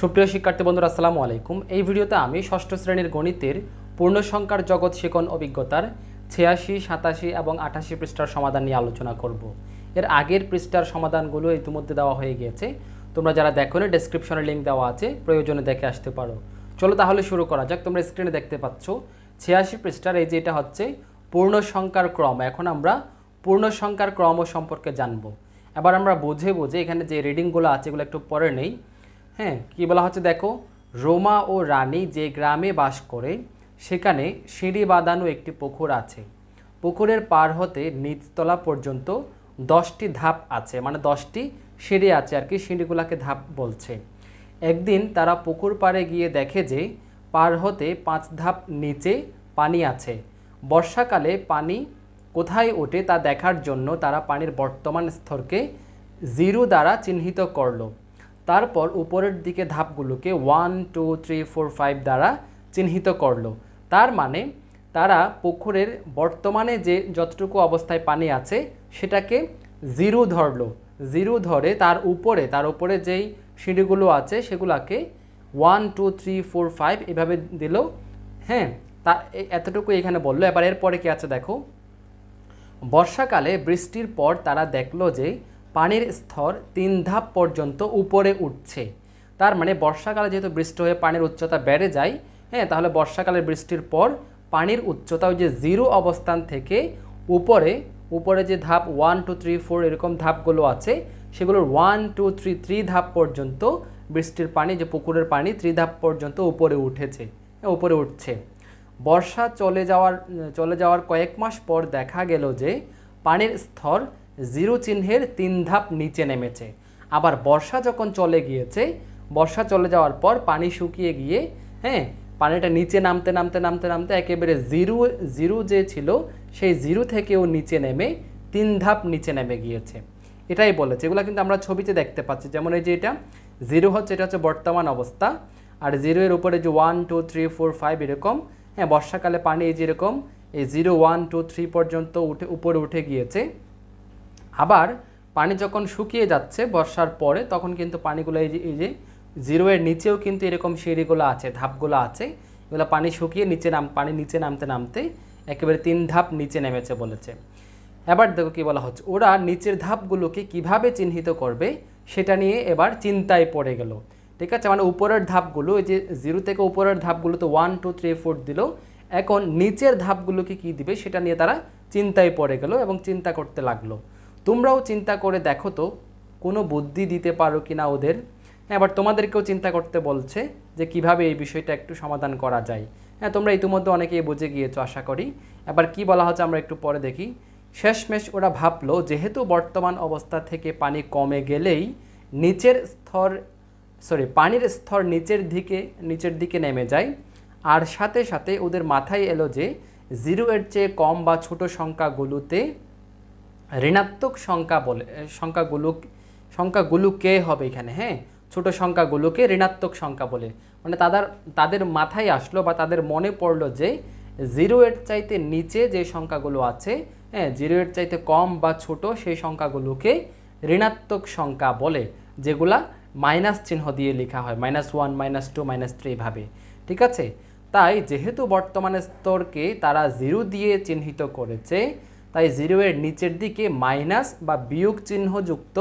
সুপ্রিয় শিক্ষার্থী বন্ধুরা, আসসালামু আলাইকুম। এই ভিডিওতে আমি ষষ্ঠ শ্রেণীর গণিতের পূর্ণসংখ্যার জগৎ শিখন অভিজ্ঞতার 86, 87 এবং 88 পৃষ্ঠার সমাধান নিয়ে আলোচনা করব। এর আগের পৃষ্ঠার সমাধানগুলো ইতিমধ্যে দেওয়া হয়ে গিয়েছে। তোমরা যারা দেখোনি, ডেসক্রিপশনে লিঙ্ক দেওয়া আছে, প্রয়োজনে দেখে আসতে পারো। চলো তাহলে শুরু করা যাক। তোমরা স্ক্রিনে দেখতে পাচ্ছ 86 পৃষ্ঠার এই যে এটা হচ্ছে পূর্ণসংখ্যার ক্রম। এখন আমরা পূর্ণসংখ্যার ক্রম সম্পর্কে জানব। এবার আমরা বুঝে এখানে যে রিডিংগুলো আছে এগুলো একটু পড়ে নেই। হ্যাঁ, কী বলা হচ্ছে দেখো, রোমা ও রানী যে গ্রামে বাস করে সেখানে সিঁড়ি বাঁধানো একটি পুকুর আছে। পুকুরের পার হতে নিচতলা পর্যন্ত 10টি ধাপ আছে, মানে 10টি সিঁড়ি আছে আর কি, সিঁড়িগুলোকে ধাপ বলছে। একদিন তারা পুকুর পাড়ে গিয়ে দেখে যে পার হতে 5 ধাপ নিচে পানি আছে। বর্ষাকালে পানি কোথায় ওঠে তা দেখার জন্য তারা পানির বর্তমান স্তরকে 0 দ্বারা চিহ্নিত করলো। তারপর উপরের দিকে ধাপগুলোকে 1, 2, 3, 4, 5 দ্বারা চিহ্নিত করলো। তার মানে তারা পুকুরের বর্তমানে যে যতটুকু অবস্থায় পানি আছে সেটাকে 0 ধরলো। 0 ধরে তার উপরে যেই সিঁড়িগুলো আছে সেগুলোকে 1, 2, 3, 4, 5 এভাবে দিল। হ্যাঁ, তা এতটুকু এখানে বললো। এবার এরপরে কি আছে দেখো, বর্ষাকালে বৃষ্টির পর তারা দেখলো যে পানির স্তর 3 ধাপ পর্যন্ত উপরে উঠছে। তার মানে বর্ষাকালে যেহেতু বৃষ্টি হয়ে পানির উচ্চতা বেড়ে যায়, হ্যাঁ, তাহলে বর্ষাকালে বৃষ্টির পর পানির উচ্চতা ওই যে 0 অবস্থান থেকে উপরে যে ধাপ 1, 2, 3, 4 এরকম ধাপগুলো আছে সেগুলোর 1, 2, 3, 3 ধাপ পর্যন্ত বৃষ্টির পানি, যে পুকুরের পানি 3 ধাপ পর্যন্ত উপরে উঠছে। বর্ষা চলে যাওয়ার কয়েক মাস পর দেখা গেল যে পানির স্তর 0 চিহ্নের 3 ধাপ নিচে নেমেছে। আবার বর্ষা যখন বর্ষা চলে যাওয়ার পর পানি শুকিয়ে গিয়ে, হ্যাঁ, পানিটা নিচে নামতে একেবারে 0 যে ছিল সেই 0 থেকেও নিচে নেমে 3 ধাপ নিচে নেমে গিয়েছে। এটাই বলেছে। এগুলো কিন্তু আমরা ছবিতে দেখতে পাচ্ছি। যেমন এই যে এটা 0 হচ্ছে, এটা হচ্ছে বর্তমান অবস্থা, আর 0 এর উপরে যে 1, 2, 3, 4, 5 এরকম, হ্যাঁ, বর্ষাকালে পানি এই যেরকম এই 0, 1, 2, 3 পর্যন্ত উপরে উঠে গিয়েছে। আবার পানি যখন শুকিয়ে যাচ্ছে বর্ষার পরে, তখন কিন্তু পানিগুলো এই যে 0 এর নিচেও কিন্তু এরকম সিঁড়িগুলো আছে, ধাপগুলো আছে। এগুলো পানি শুকিয়ে পানি নিচে নামতে একেবারে 3 ধাপ নিচে নেমেছে বলেছে। এবার দেখো কি বলা হচ্ছে, ওরা নিচের ধাপগুলোকে কিভাবে চিহ্নিত করবে সেটা নিয়ে এবার চিন্তায় পড়ে গেল। ঠিক আছে, মানে উপরের ধাপগুলো, এই যে 0 থেকে উপরের ধাপগুলো তো 1, 2, 3, 4 দিল, এখন নিচের ধাপগুলোকে কি দিবে সেটা নিয়ে তারা চিন্তায় পড়ে গেল এবং চিন্তা করতে লাগলো। তোমরাও চিন্তা করে দেখো তো কোনো বুদ্ধি দিতে পারো কিনা ওদের। হ্যাঁ, এবার তোমাদেরকেও চিন্তা করতে বলছে যে কিভাবে এই বিষয়টা একটু সমাধান করা যায়। হ্যাঁ, তোমরা ইতিমধ্যে অনেকেই বুঝে গিয়েছো আশা করি। এবার কি বলা হচ্ছে আমরা একটু পরে দেখি। শেষমেশ ওরা ভাবলো যেহেতু বর্তমান অবস্থা থেকে পানি কমে গেলেই পানির স্তর নিচের দিকে নেমে যায়, আর সাথে সাথে ওদের মাথায় এলো যে 0 এর চেয়ে কম বা ছোট সংখ্যাগুলোতে ঋণাত্মক সংখ্যাগুলোকে হবে এখানে, হ্যাঁ, ছোট সংখ্যাগুলোকে ঋণাত্মক সংখ্যা বলে। মানে তাদের মাথায় আসলো বা তাদের মনে পড়লো যে 0 এর চাইতে নিচে যে সংখ্যাগুলো আছে, হ্যাঁ, 0 এর চাইতে কম বা ছোট সেই সংখ্যাগুলোকে ঋণাত্মক সংখ্যা বলে, যেগুলা মাইনাস চিহ্ন দিয়ে লেখা হয়, -1, -2, -3 এভাবে। ঠিক আছে, তাই যেহেতু বর্তমানের স্তরকে তারা 0 দিয়ে চিহ্নিত করেছে, তাই 0 এর নিচের দিকে মাইনাস বা বিয়োগ চিহ্নযুক্ত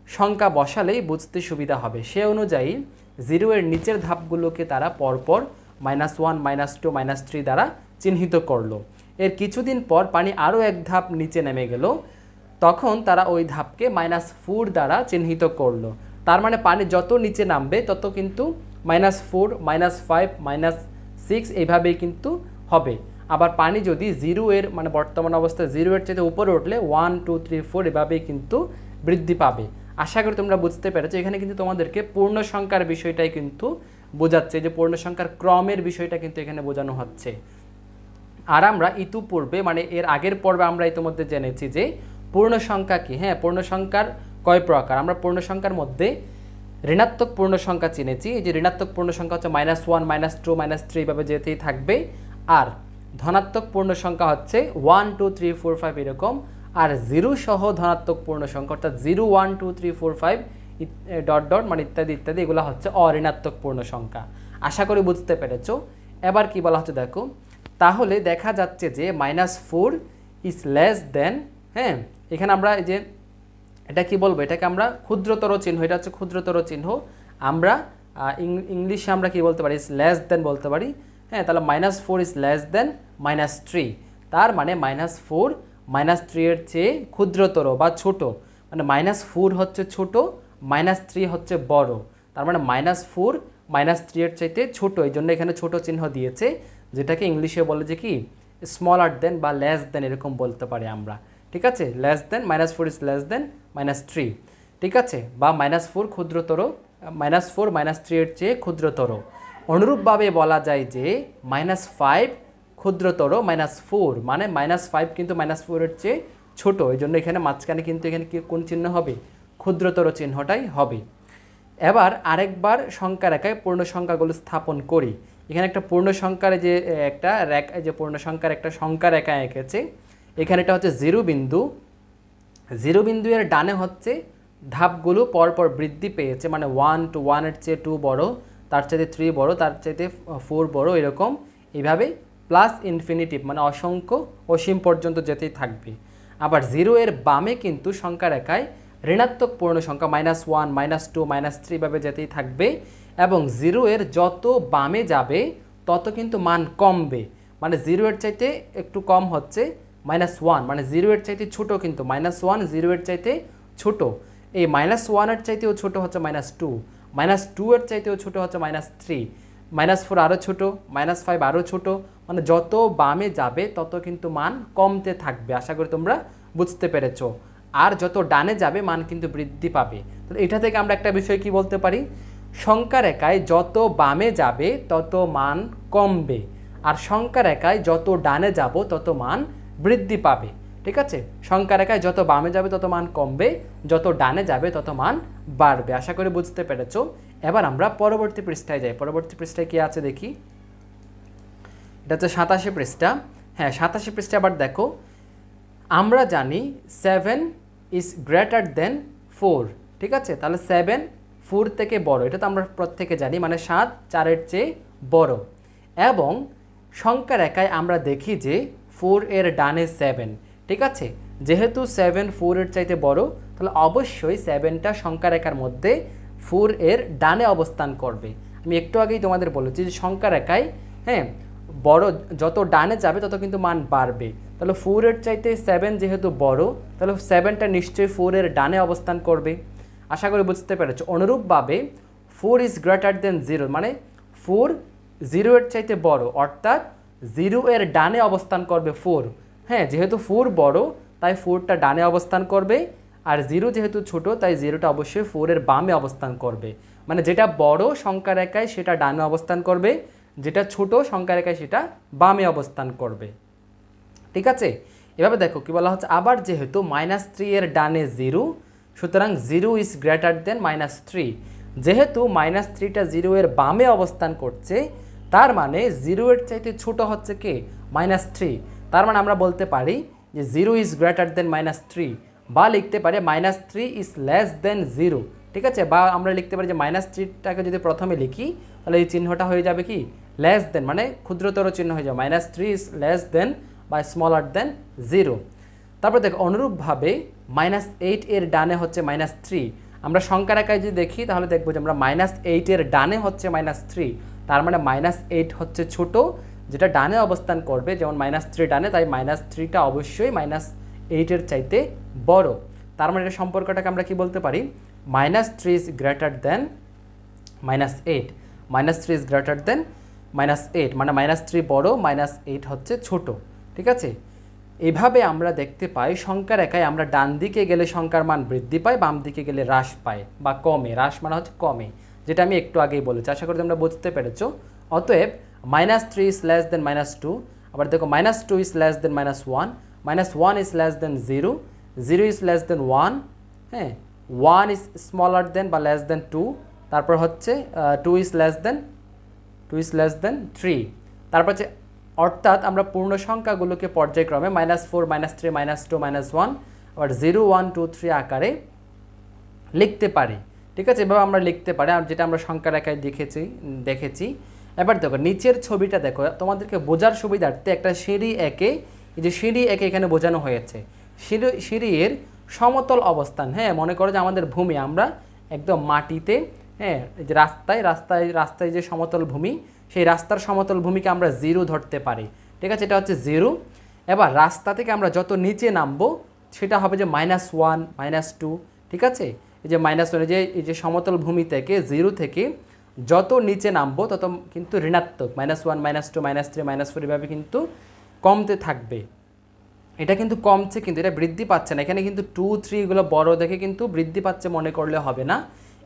সংখ্যা বসালেই বুঝতে সুবিধা হবে। সে অনুযায়ী 0 এর নিচের ধাপগুলোকে তারা পরপর -1, -2, -3 দ্বারা চিহ্নিত করলো। এর কিছুদিন পর পানি আরও এক ধাপ নিচে নেমে গেল, তখন তারা ওই ধাপকে -4 দ্বারা চিহ্নিত করলো। তার মানে পানি যত নিচে নামবে তত কিন্তু -4, -5, -6 এইভাবেই কিন্তু হবে। আবার পানি যদি 0 এর মানে বর্তমান অবস্থায় 0 এর চাইতে উপরে উঠলে 1, 2, 3, 4 এভাবেই কিন্তু বৃদ্ধি পাবে। আশা করি তোমরা বুঝতে পেরেছো। এখানে কিন্তু তোমাদেরকে পূর্ণ সংখ্যার বিষয়টাই কিন্তু বোঝাচ্ছে, যে পূর্ণ সংখ্যার ক্রমের বিষয়টা কিন্তু এখানে বোঝানো হচ্ছে। আর আমরা ইতিপূর্বে মানে এর আগের পর্বে আমরা ইতিমধ্যে জেনেছি যে পূর্ণ সংখ্যা কি। হ্যাঁ, পূর্ণ সংখ্যার কয় প্রকার। আমরা পূর্ণ সংখ্যার মধ্যে ঋণাত্মক পূর্ণ সংখ্যা চিনেছি। এই যে ঋণাত্মক পূর্ণ সংখ্যা হচ্ছে -1, -2, -3 এভাবে যেতেই থাকবে। আর ধনাত্মক পূর্ণ সংখ্যা হচ্ছে 1, 2, 3, 4, 5 এরকম। আর 0 সহ ধনাত্মক পূর্ণ সংখ্যা অর্থাৎ 0, 1, 2, 3, 4, 5 ডট ডট মানে ইত্যাদি ইত্যাদি, এগুলো হচ্ছে অঋণাত্মক পূর্ণ সংখ্যা। আশা করি বুঝতে পেরেছো। এবার কি বলা হচ্ছে দেখো, তাহলে দেখা যাচ্ছে যে -4 ইজ লেস দেন, হ্যাঁ এখানে আমরা এই যে এটা কি বলবো, এটাকে আমরা ক্ষুদ্রতর চিহ্ন, এটা হচ্ছে ক্ষুদ্রতর চিহ্ন, আমরা ইংলিশে আমরা কি বলতে পারি, ইজ লেস দেন বলতে পারি। হ্যাঁ, তাহলে -4 ইজ লেস দেন -3, তার মানে -4 -3 এর চেয়ে ক্ষুদ্রতর বা ছোট, মানে -4 হচ্ছে ছোট, -3 হচ্ছে বড়, তার মানে -4 -3 এর চাইতে ছোট, এই জন্য এখানে ছোট চিহ্ন দিয়েছে, যেটাকে ইংলিশে বলে যে কি স্মলার দেন বা লেস দেন এরকম বলতে পারি আমরা। ঠিক আছে, less than, -4 is less than -3, ঠিক আছে, বা -4 ক্ষুদ্রতর, -4 -3 এর চেয়ে ক্ষুদ্রতর। অনুরূপভাবে বলা যায় যে -5 ক্ষুদ্রতর -4, মানে -5 কিন্তু -4 এর চেয়ে ছোট, এই জন্য এখানে মাঝখানে কিন্তু এখানে কি কোন চিহ্ন হবে, ক্ষুদ্রতর চিহ্নটাই হবে। এবার আরেকবার সংখ্যা রেখায় পূর্ণ সংখ্যাগুলো স্থাপন করি। এখানে একটা পূর্ণ সংখ্যার যে একটা রেখা, যে পূর্ণ সংখ্যার একটা সংখ্যা রেখা এঁকেছে, এখানে এটা হচ্ছে 0 বিন্দু, 0 বিন্দু এর ডানে হচ্ছে ধাপগুলো পরপর বৃদ্ধি পেয়েছে, মানে 1 to 1 এর চেয়ে 2 বড়, তার চাইতে 3 বড়, তার চাইতে 4 বড়, এরকম এইভাবে প্লাস ইনফিনিটিভ মানে অসংখ্য অসীম পর্যন্ত যেতেই থাকবে। আবার 0 এর বামে কিন্তু সংখ্যা রেখায় ঋণাত্মক পূর্ণ সংখ্যা -1 -2 -3 ভাবে যেতেই থাকবে, এবং 0 এর যত বামে যাবে তত কিন্তু মান কমবে, মানে 0 এর চাইতে একটু কম হচ্ছে -1, মানে 0 এর চাইতে ছোট, কিন্তু -1 0 এর চাইতে ছোট, এই -1 এর চাইতেও ছোট হচ্ছে -2, -2 এর চাইতেও ছোট হচ্ছে -3, -4 আরও ছোট, -5 আরও ছোট, মানে যত বামে যাবে তত কিন্তু মান কমতে থাকবে। আশা করি তোমরা বুঝতে পেরেছো। আর যত ডানে যাবে মান কিন্তু বৃদ্ধি পাবে। তো এটা থেকে আমরা একটা বিষয় কি বলতে পারি, সংখ্যা রেখায় যত বামে যাবে তত মান কমবে, আর সংখ্যা রেখায় যত ডানে যাব তত মান বৃদ্ধি পাবে। ঠিক আছে, সংখ্যা রেখায় যত বামে যাবে তত মান কমবে, যত ডানে যাবে তত মান বাড়বে। আশা করি বুঝতে পেরেছো। এবার আমরা পরবর্তী পৃষ্ঠায় যাই। পরবর্তী পৃষ্ঠায় কি আছে দেখি, এটা হচ্ছে 87 পৃষ্ঠা। হ্যাঁ, 87 পৃষ্ঠা। আবার দেখো, আমরা জানি 7 ইজ গ্রেটার দেন 4, ঠিক আছে, তাহলে 7 4 থেকে বড়, এটা তো আমরা প্রত্যেকে জানি, মানে 7 4 এর চেয়ে বড়, এবং সংখ্যা রেখায় আমরা দেখি যে 4 এর ডানে 7, ঠিক আছে, যেহেতু 7 4 এর চাইতে বড়, তাহলে অবশ্যই 7টা সংখ্যা রেখার মধ্যে 4 এর ডানে অবস্থান করবে। আমি একটু আগেই তোমাদের বলেছি যে সংখ্যা রেখায়, হ্যাঁ, বড় যত ডানে যাবে তত কিন্তু মান বাড়বে, তাহলে 4 এর চাইতে 7 যেহেতু বড়, তাহলে 7টা নিশ্চয়ই 4 এর ডানে অবস্থান করবে। আশা করি বুঝতে পেরেছো। অনুরূপভাবে 4 ইজ গ্রেটার দেন 0, মানে 4 0 এর চাইতে বড়, অর্থাৎ 0 এর ডানে অবস্থান করবে 4। হ্যাঁ, যেহেতু 4 বড় তাই 4টা ডানে অবস্থান করবে, আর 0 যেহেতু ছোট তাই 0টা অবশ্যই 4 এর বামে অবস্থান করবে, মানে যেটা বড় সংখ্যা রেখায় সেটা ডানে অবস্থান করবে, যেটা ছোট সংখ্যা রেখায় সেটা বামে অবস্থান করবে। ঠিক আছে, এভাবে দেখো কি বলা হচ্ছে, আবার যেহেতু -3 এর ডানে 0, সুতরাং 0 ইজ গ্রেটার দেন -3, যেহেতু -3টা 0 এর বামে অবস্থান করছে, তার মানে 0 এর চাইতে ছোট হচ্ছে কে, -3, তার মানে আমরা বলতে পারি যে 0 ইজ গ্রেটার দেন -3, বা লিখতে পারি -3 ইজ লেস দেন 0, ঠিক আছে, বা আমরা লিখতে পারি যে -3টাকে যদি প্রথমে লিখি তাহলে এই চিহ্নটা হয়ে যাবে কি লেস দেন, মানে ক্ষুদ্রতর চিহ্ন হয়ে যাবে, -3 ইজ লেস দেন বা স্মলার দেন 0। তারপর দেখো, অনুরূপভাবে -8 এর ডানে হচ্ছে -3, আমরা সংখ্যা রেখায় যদি দেখি তাহলে দেখবো যে আমরা -8 এর ডানে হচ্ছে -3, তার মানে -8 হচ্ছে ছোট, যেটা ডানে অবস্থান করবে, যেমন -3 ডানে, তাই -3টা অবশ্যই -8 এর চাইতে বড়। তার মানে এটা সম্পর্কটাকে আমরা কি বলতে পারি, -3 is greater than -8, -3 is greater than -8, মানে -3 বড়, -8 হচ্ছে ছোট। ঠিক আছে, এভাবে আমরা দেখতে পাই সংখ্যা রেখায় আমরা ডান দিকে গেলে সংখ্যার মান বৃদ্ধি পায়, বাম দিকে গেলে হ্রাস পায় বা কমে, হ্রাস মানে হচ্ছে কমে, যেটা আমি একটু আগেই বলেছি। আশা করি তোমরা বুঝতে পেরেছো। অতএব -3 ইজ লেস দেন -2, আবার দেখো -2 is less than -1, -1 is less than 0, 0 is less than 1, হ্যাঁ, 1 ইজ স্মলার দেন বা লেস দেন 2, তারপর হচ্ছে 2 ইজ লেস দেন 3, তারপর হচ্ছে, অর্থাৎ আমরা পূর্ণ সংখ্যাগুলোকে পর্যায়ক্রমে -4 -3 -2 -1 আবার 0 1 2 3 আকারে লিখতে পারি। ঠিক আছে, এভাবে আমরা লিখতে পারি, আর যেটা আমরা সংখ্যা রেখায় দেখেছি। এবার দেখো নিচের ছবিটা দেখো, তোমাদেরকে বোঝার সুবিধার্থে একটা সিঁড়ি এঁকে, এই যে সিঁড়ি এঁকে এখানে বোঝানো হয়েছে। সিঁড়ির সমতল অবস্থান, হ্যাঁ মনে করো যে আমাদের ভূমি, আমরা একদম মাটিতে, হ্যাঁ এই যে রাস্তায় যে সমতল ভূমি, সেই রাস্তার সমতল ভূমিকে আমরা 0 ধরতে পারি। ঠিক আছে, এটা হচ্ছে 0। এবার রাস্তা থেকে আমরা যত নিচে নামবো সেটা হবে যে -1 -2। ঠিক আছে, এই যে -1, এই যে সমতল ভূমি থেকে 0 থেকে যত নিচে নামবো তত কিন্তু ঋণাত্মক, -1 -2 -3 -4 এভাবে কিন্তু কমতে থাকবে। এটা কিন্তু কমছে, কিন্তু এটা বৃদ্ধি পাচ্ছে না। এখানে কিন্তু 2 3 এগুলো বড় দেখে কিন্তু বৃদ্ধি পাচ্ছে মনে করলে হবে না।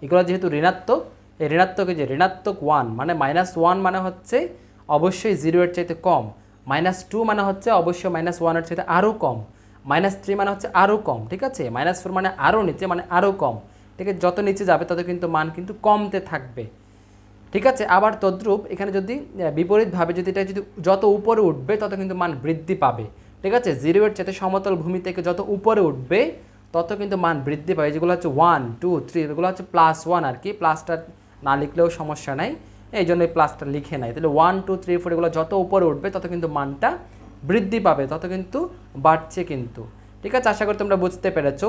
এগুলো যেহেতু ঋণাত্মক, এই ঋণাত্মক, এই যে ঋণাত্মক 1 মানে -1 মানে হচ্ছে অবশ্যই 0 এর চাইতে কম, -2 মানে হচ্ছে অবশ্যই -1 এর চাইতে আরও কম, -3 মানে হচ্ছে আরও কম। ঠিক আছে, -4 মানে আরও নিচে, মানে আরও কম। ঠিক আছে, যত নিচে যাবে তত কিন্তু মান কিন্তু কমতে থাকবে। ঠিক আছে, আবার তদ্রূপ এখানে যদি বিপরীতভাবে যদি এটা যদি যত উপরে উঠবে তত কিন্তু মান বৃদ্ধি পাবে। ঠিক আছে, 0 এর চাইতে সমতল ভূমি থেকে যত উপরে উঠবে তত কিন্তু মান বৃদ্ধি পাবে। যেগুলো হচ্ছে 1 2 3 এগুলো হচ্ছে +1 আর কি, প্লাসটা না লিখলেও সমস্যা নাই, এই জন্য এই প্লাসটা লিখে নাই। তাহলে 1 2 3 4 এগুলো যত উপরে উঠবে তত কিন্তু মানটা বৃদ্ধি পাবে, তত কিন্তু বাড়ছে কিন্তু। ঠিক আছে, আশা করি তোমরা বুঝতে পেরেছো।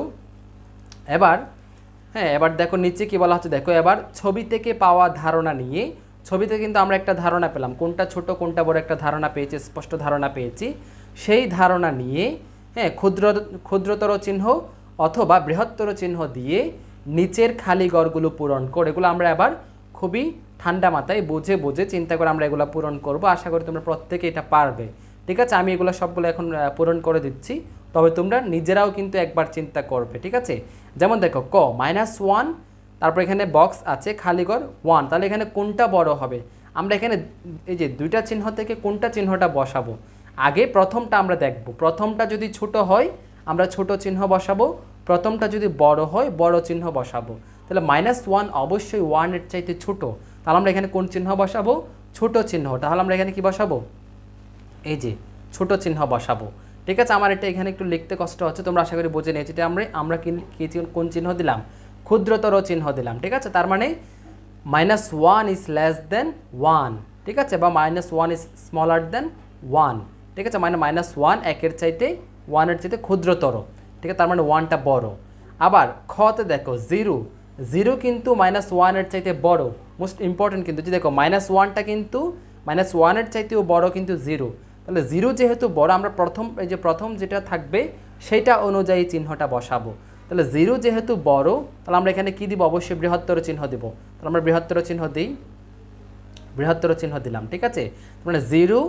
এবার দেখো নিচে কি বলা হচ্ছে, দেখো এবার ছবি থেকে পাওয়া ধারণা নিয়ে, ছবিতে কিন্তু আমরা একটা ধারণা পেলাম, কোনটা ছোট কোনটা বড় একটা ধারণা পেয়েছি, স্পষ্ট ধারণা পেয়েছি। সেই ধারণা নিয়ে ক্ষুদ্রতর চিহ্ন অথবা বৃহত্তর চিহ্ন দিয়ে নিচের খালি ঘরগুলো পূরণ করে, এগুলো আমরা এবার খুবই ঠান্ডা মাথায় বুঝে বুঝে চিন্তা করে আমরা এগুলো পূরণ করব। আশা করি তোমরা প্রত্যেকে এটা পারবে। ঠিক আছে, আমি এগুলো সবগুলো এখন পূরণ করে দিচ্ছি, তবে তোমরা নিজেরাও কিন্তু একবার চিন্তা করবে। ঠিক আছে, যেমন দেখো -1, তারপর এখানে বক্স আছে খালি ঘর 1, তাহলে এখানে কোনটা বড় হবে? আমরা এখানে এই যে দুইটা চিহ্ন থেকে কোনটা চিহ্নটা বসাবো? আগে প্রথমটা আমরা দেখব, প্রথমটা যদি ছোট হয় আমরা ছোট চিহ্ন বসাবো, প্রথমটা যদি বড় হয় বড় চিহ্ন বসাবো। তাহলে -1 অবশ্যই 1 এর চাইতে ছোট, তাহলে আমরা এখানে কোন চিহ্ন বসাবো? ছোট চিহ্ন। তাহলে আমরা এখানে কি বসাবো? এই যে ছোট চিহ্ন বসাবো। ঠিক আছে, আমার এটা এখানে একটু লিখতে কষ্ট হচ্ছে, তোমরা আশা করি বুঝে নিয়েছি। এটা আমরা কোন চিহ্ন দিলাম? ক্ষুদ্রতর চিহ্ন দিলাম। ঠিক আছে, তার মানে -1 ইজ লেস দেন 1। ঠিক আছে, বা -1 ইজ স্মলার দেন 1। ঠিক আছে, মানে -1 একের চাইতে 1 এর চাইতে ক্ষুদ্রতর। ঠিক আছে, তার মানে 1টা বড়। আবার খতে দেখো 0 কিন্তু -1 এর চাইতে বড়, মোস্ট ইম্পর্টেন্ট কিন্তু। যে দেখো -1টা কিন্তু -1 এর চাইতেও বড় কিন্তু 0, তাহলে 0 যেহেতু বড়, আমরা প্রথম যেটা থাকবে সেইটা অনুযায়ী চিহ্নটা বসাবো। তাহলে 0 যেহেতু বড়, তাহলে আমরা এখানে কি দিব? অবশ্যই বৃহত্তর চিহ্ন দিব। তাহলে আমরা বৃহত্তর চিহ্ন দিই, বৃহত্তর চিহ্ন দিলাম। ঠিক আছে, মানে 0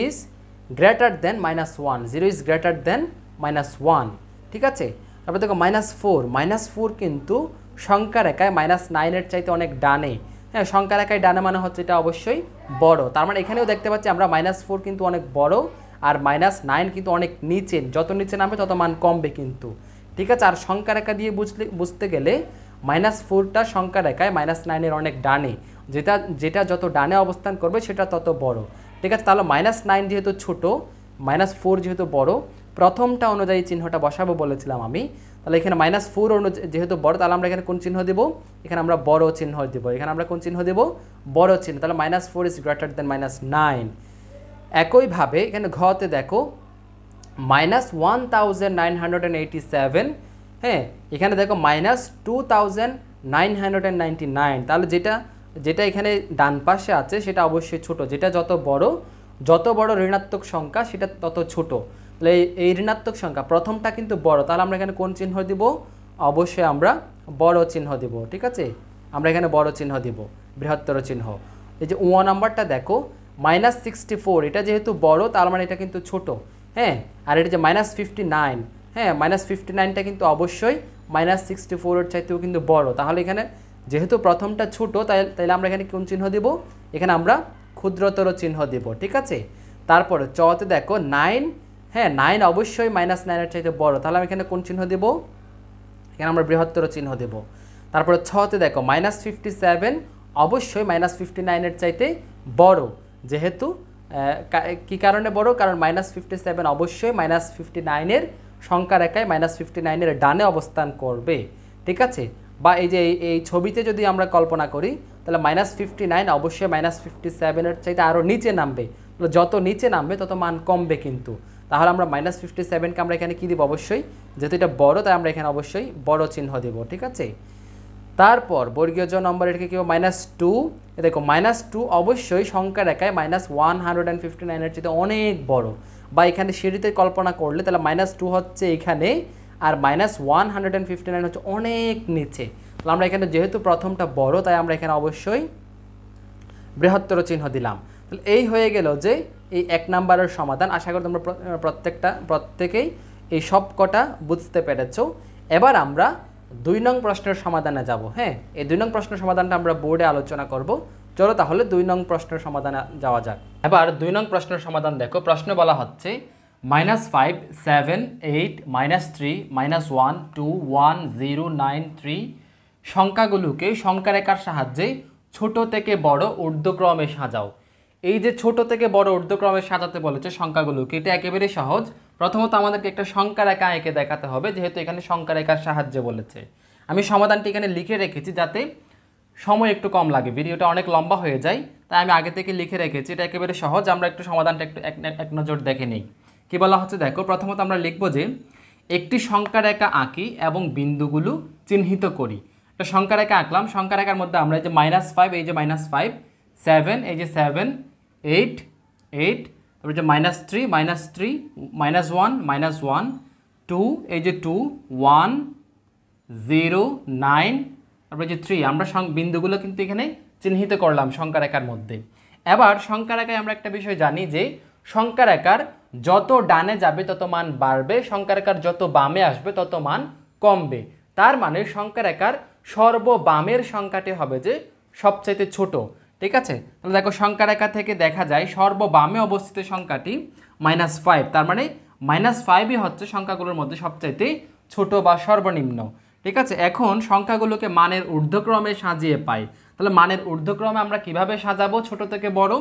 is greater than -1, 0 is greater than -1। ঠিক আছে, তারপর দেখো -4 কিন্তু সংখ্যা রেখায় -9 এর চাইতে অনেক ডানে। হ্যাঁ, সংখ্যা রেখায় ডানে মানে হচ্ছে এটা অবশ্যই বড়। তার মানে এখানেও দেখতে পাচ্ছি আমরা -4 কিন্তু অনেক বড়, আর -9 কিন্তু অনেক নিচে, যত নিচে নামবে তত মান কমবে কিন্তু। ঠিক আছে, আর সংখ্যা রেখা দিয়ে বুঝতে গেলে -4টা সংখ্যা রেখায় -9 এর অনেক ডানে, যেটা যত ডানে অবস্থান করবে সেটা তত বড়। ঠিক আছে, তাহলে -9 যেহেতু ছোট, -4 যেহেতু বড়, প্রথমটা অনুযায়ী চিহ্নটা বসাবো বলেছিলাম আমি। তাহলে এখানে -4 যেহেতু বড়, তাহলে আমরা এখানে কোন চিহ্ন দেব? এখানে আমরা বড় চিহ্ন দেব। এখানে আমরা কোন চিহ্ন দেব? বড় চিহ্ন। তাহলে -4 ইজ গ্রেটার দেন -9। একইভাবে এখানে ঘতে দেখো -1987, হ্যাঁ এখানে দেখো -2999। তাহলে যেটা এখানে ডান পাশে আছে সেটা অবশ্যই ছোট, যেটা যত বড় ঋণাত্মক সংখ্যা সেটা তত ছোট। তাহলে এই ঋণাত্মক সংখ্যা প্রথমটা কিন্তু বড়, তাহলে আমরা এখানে কোন চিহ্ন দিব? অবশ্যই আমরা বড় চিহ্ন দিব। ঠিক আছে, আমরা এখানে বড় চিহ্ন দিব, বৃহত্তর চিহ্ন। এই যে 1 নাম্বারটা দেখো -64, এটা যেহেতু বড় তার মানে এটা কিন্তু ছোট। হ্যাঁ, আর এটা যে -59, হ্যাঁ -59টা কিন্তু অবশ্যই -64 এর চাইতেও কিন্তু বড়। তাহলে এখানে যেহেতু প্রথমটা ছোট, তাইলে আমরা এখানে কোন চিহ্ন দিব? এখানে আমরা ক্ষুদ্রতর চিহ্ন দিব। ঠিক আছে, তারপরে চতে দেখো 9, হ্যাঁ 9 অবশ্যই -9 এর চাইতে বড়, তাহলে আমি এখানে কোন চিহ্ন দেব? এখানে আমরা বৃহত্তর চিহ্ন দেব। তারপরে 6তে দেখো -57 অবশ্যই -59 এর চাইতে বড়, যেহেতু কি কারণে বড়? কারণ -57 অবশ্যই -59 এর সংখ্যা রেখায় -59 এর ডানে অবস্থান করবে। ঠিক আছে, বা এই যে এই ছবিতে যদি আমরা কল্পনা করি তাহলে -59 অবশ্যই -57-এর চাইতে আরও নিচে নামবে, তাহলে যত নিচে নামবে তত মান কমবে কিন্তু। তাহলে আমরা -57কে আমরা এখানে কী দিব, অবশ্যই যেহেতু এটা বড় তাই আমরা এখানে অবশ্যই বড় চিহ্ন দেব, ঠিক আছে। তারপর বর্গীয় জ নম্বর এটাকে কী -2, দেখো -2 অবশ্যই সংখ্যা রেখায় -159-এর চেয়ে অনেক বড়, বা এখানে সিঁড়িতে কল্পনা করলে তাহলে -2 হচ্ছে এখানে আর -159 হচ্ছে অনেক নিচে। তাহলে আমরা এখানে যেহেতু প্রথমটা বড় তাই আমরা এখানে অবশ্যই বৃহত্তর চিহ্ন দিলাম। তাহলে এই হয়ে গেল যে এই 1 নম্বরের সমাধান। আশা করি তোমরা প্রত্যেকেই এই সব কটা বুঝতে পেরেছো। এবার আমরা 2 নং প্রশ্নের সমাধানে যাব। হ্যাঁ, এই 2 নং প্রশ্নের সমাধানটা আমরা বোর্ডে আলোচনা করব। চলো তাহলে 2 নং প্রশ্নের সমাধানে যাওয়া যাক। এবার 2 নং প্রশ্নের সমাধান দেখো। প্রশ্ন বলা হচ্ছে -5, 7, 8, -3, -1, 2, 1, 0, 9, 3 সংখ্যাগুলোকে সংখ্যা রেখার সাহায্যে ছোট থেকে বড় ঊর্ধ্বক্রমে সাজাও। এই যে ছোট থেকে বড় ঊর্ধ্বক্রমে সাজাতে বলেছে সংখ্যাগুলোকে, এটা একেবারে সহজ। প্রথমত আমাদেরকে একটা সংখ্যা রেখা এঁকে দেখাতে হবে, যেহেতু এখানে সংখ্যা রেখার সাহায্যে বলেছে। আমি সমাধানটি এখানে লিখে রেখেছি যাতে সময় একটু কম লাগে, ভিডিওটা অনেক লম্বা হয়ে যায়, তাই আমি আগে থেকে লিখে রেখেছি। এটা একেবারে সহজ, আমরা একটু সমাধানটা একটু এক নজর দেখে নিই। কী বলা হচ্ছে দেখো, প্রথমত আমরা লিখব যে একটি সংখ্যা রেখা আঁকি এবং বিন্দুগুলো চিহ্নিত করি। একটা সংখ্যা রেখা আঁকলাম, সংখ্যা রেখার মধ্যে আমরা এই যে -5, এই যে -5, 7, এই যে 7, 8, 8, তারপরে যে -3, -3, -1, -1, 2, এই যে 2, 1, 0, 9, তারপরে যে 3, আমরা বিন্দুগুলো কিন্তু এখানে চিহ্নিত করলাম সংখ্যা রেখার মধ্যে। এবার সংখ্যা রেখায় আমরা একটা বিষয় জানি যে সংখ্যা রেখার যত ডানে যাবে তত মান বাড়বে, সংখ্যা রেখার যত বামে আসবে তত মান কমবে। তার মানে সংখ্যা রেখার সর্ববামের সংখ্যাটি হবে যে সবচাইতে ছোট, ঠিক আছে। তাহলে দেখো সংখ্যা রেখা থেকে দেখা যায় সর্ববামে অবস্থিত সংখ্যাটি -5, তার মানে -5ই হচ্ছে সংখ্যাগুলোর মধ্যে সবচাইতে ছোট বা সর্বনিম্ন, ঠিক আছে। এখন সংখ্যাগুলোকে মানের ঊর্ধ্বক্রমে সাজিয়ে পাই। তাহলে মানের ঊর্ধ্বক্রমে আমরা কিভাবে সাজাবো ছোট থেকে বড়?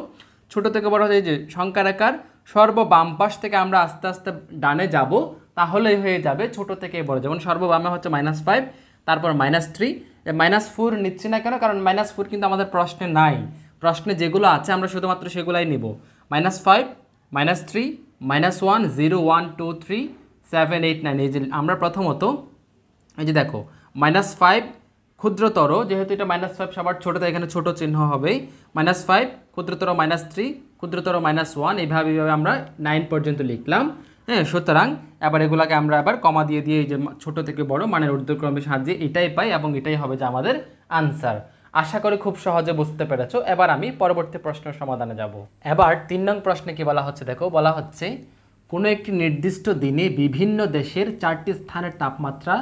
ছোট থেকে বড় হয়ে যে সংখ্যা রেখার সর্ববাম পাশ থেকে আমরা আস্তে আস্তে ডানে যাব, তাহলেই হয়ে যাবে ছোট থেকে বড়। যেমন সর্ববামে হচ্ছে -5, তারপর -3, -4 নিচ্ছি না কেন, কারণ -4 কিন্তু আমাদের প্রশ্নে নাই। প্রশ্নে যেগুলো আছে আমরা শুধুমাত্র সেগুলাই নিব। -5, -3, -1, 0, 1, 2, 3, 7, 8, 9। এই যে আমরা প্রথমত এই যে দেখো -5 ক্ষুদ্রতর, যেহেতু এটা -5 সবার ছোটো তাই এখানে ছোট চিহ্ন হবে। -5 ক্ষুদ্রতর, -3 ক্ষুদ্রতর, -1, এইভাবে আমরা 9 পর্যন্ত লিখলাম। হ্যাঁ, সুতরাং এবার এগুলাকে আমরা আবার কমা দিয়ে এই যে ছোট থেকে বড় মানের ঊর্ধ্বক্রমে সাহায্যে এটাই পাই এবং এটাই হবে যে আমাদের আনসার। আশা করি খুব সহজে বুঝতে পেরেছো। এবার আমি পরবর্তী প্রশ্নের সমাধানে যাব। এবার 3 নং প্রশ্নে কি বলা হচ্ছে দেখো, বলা হচ্ছে কোনো একটি নির্দিষ্ট দিনে বিভিন্ন দেশের 4টি স্থানের তাপমাত্রা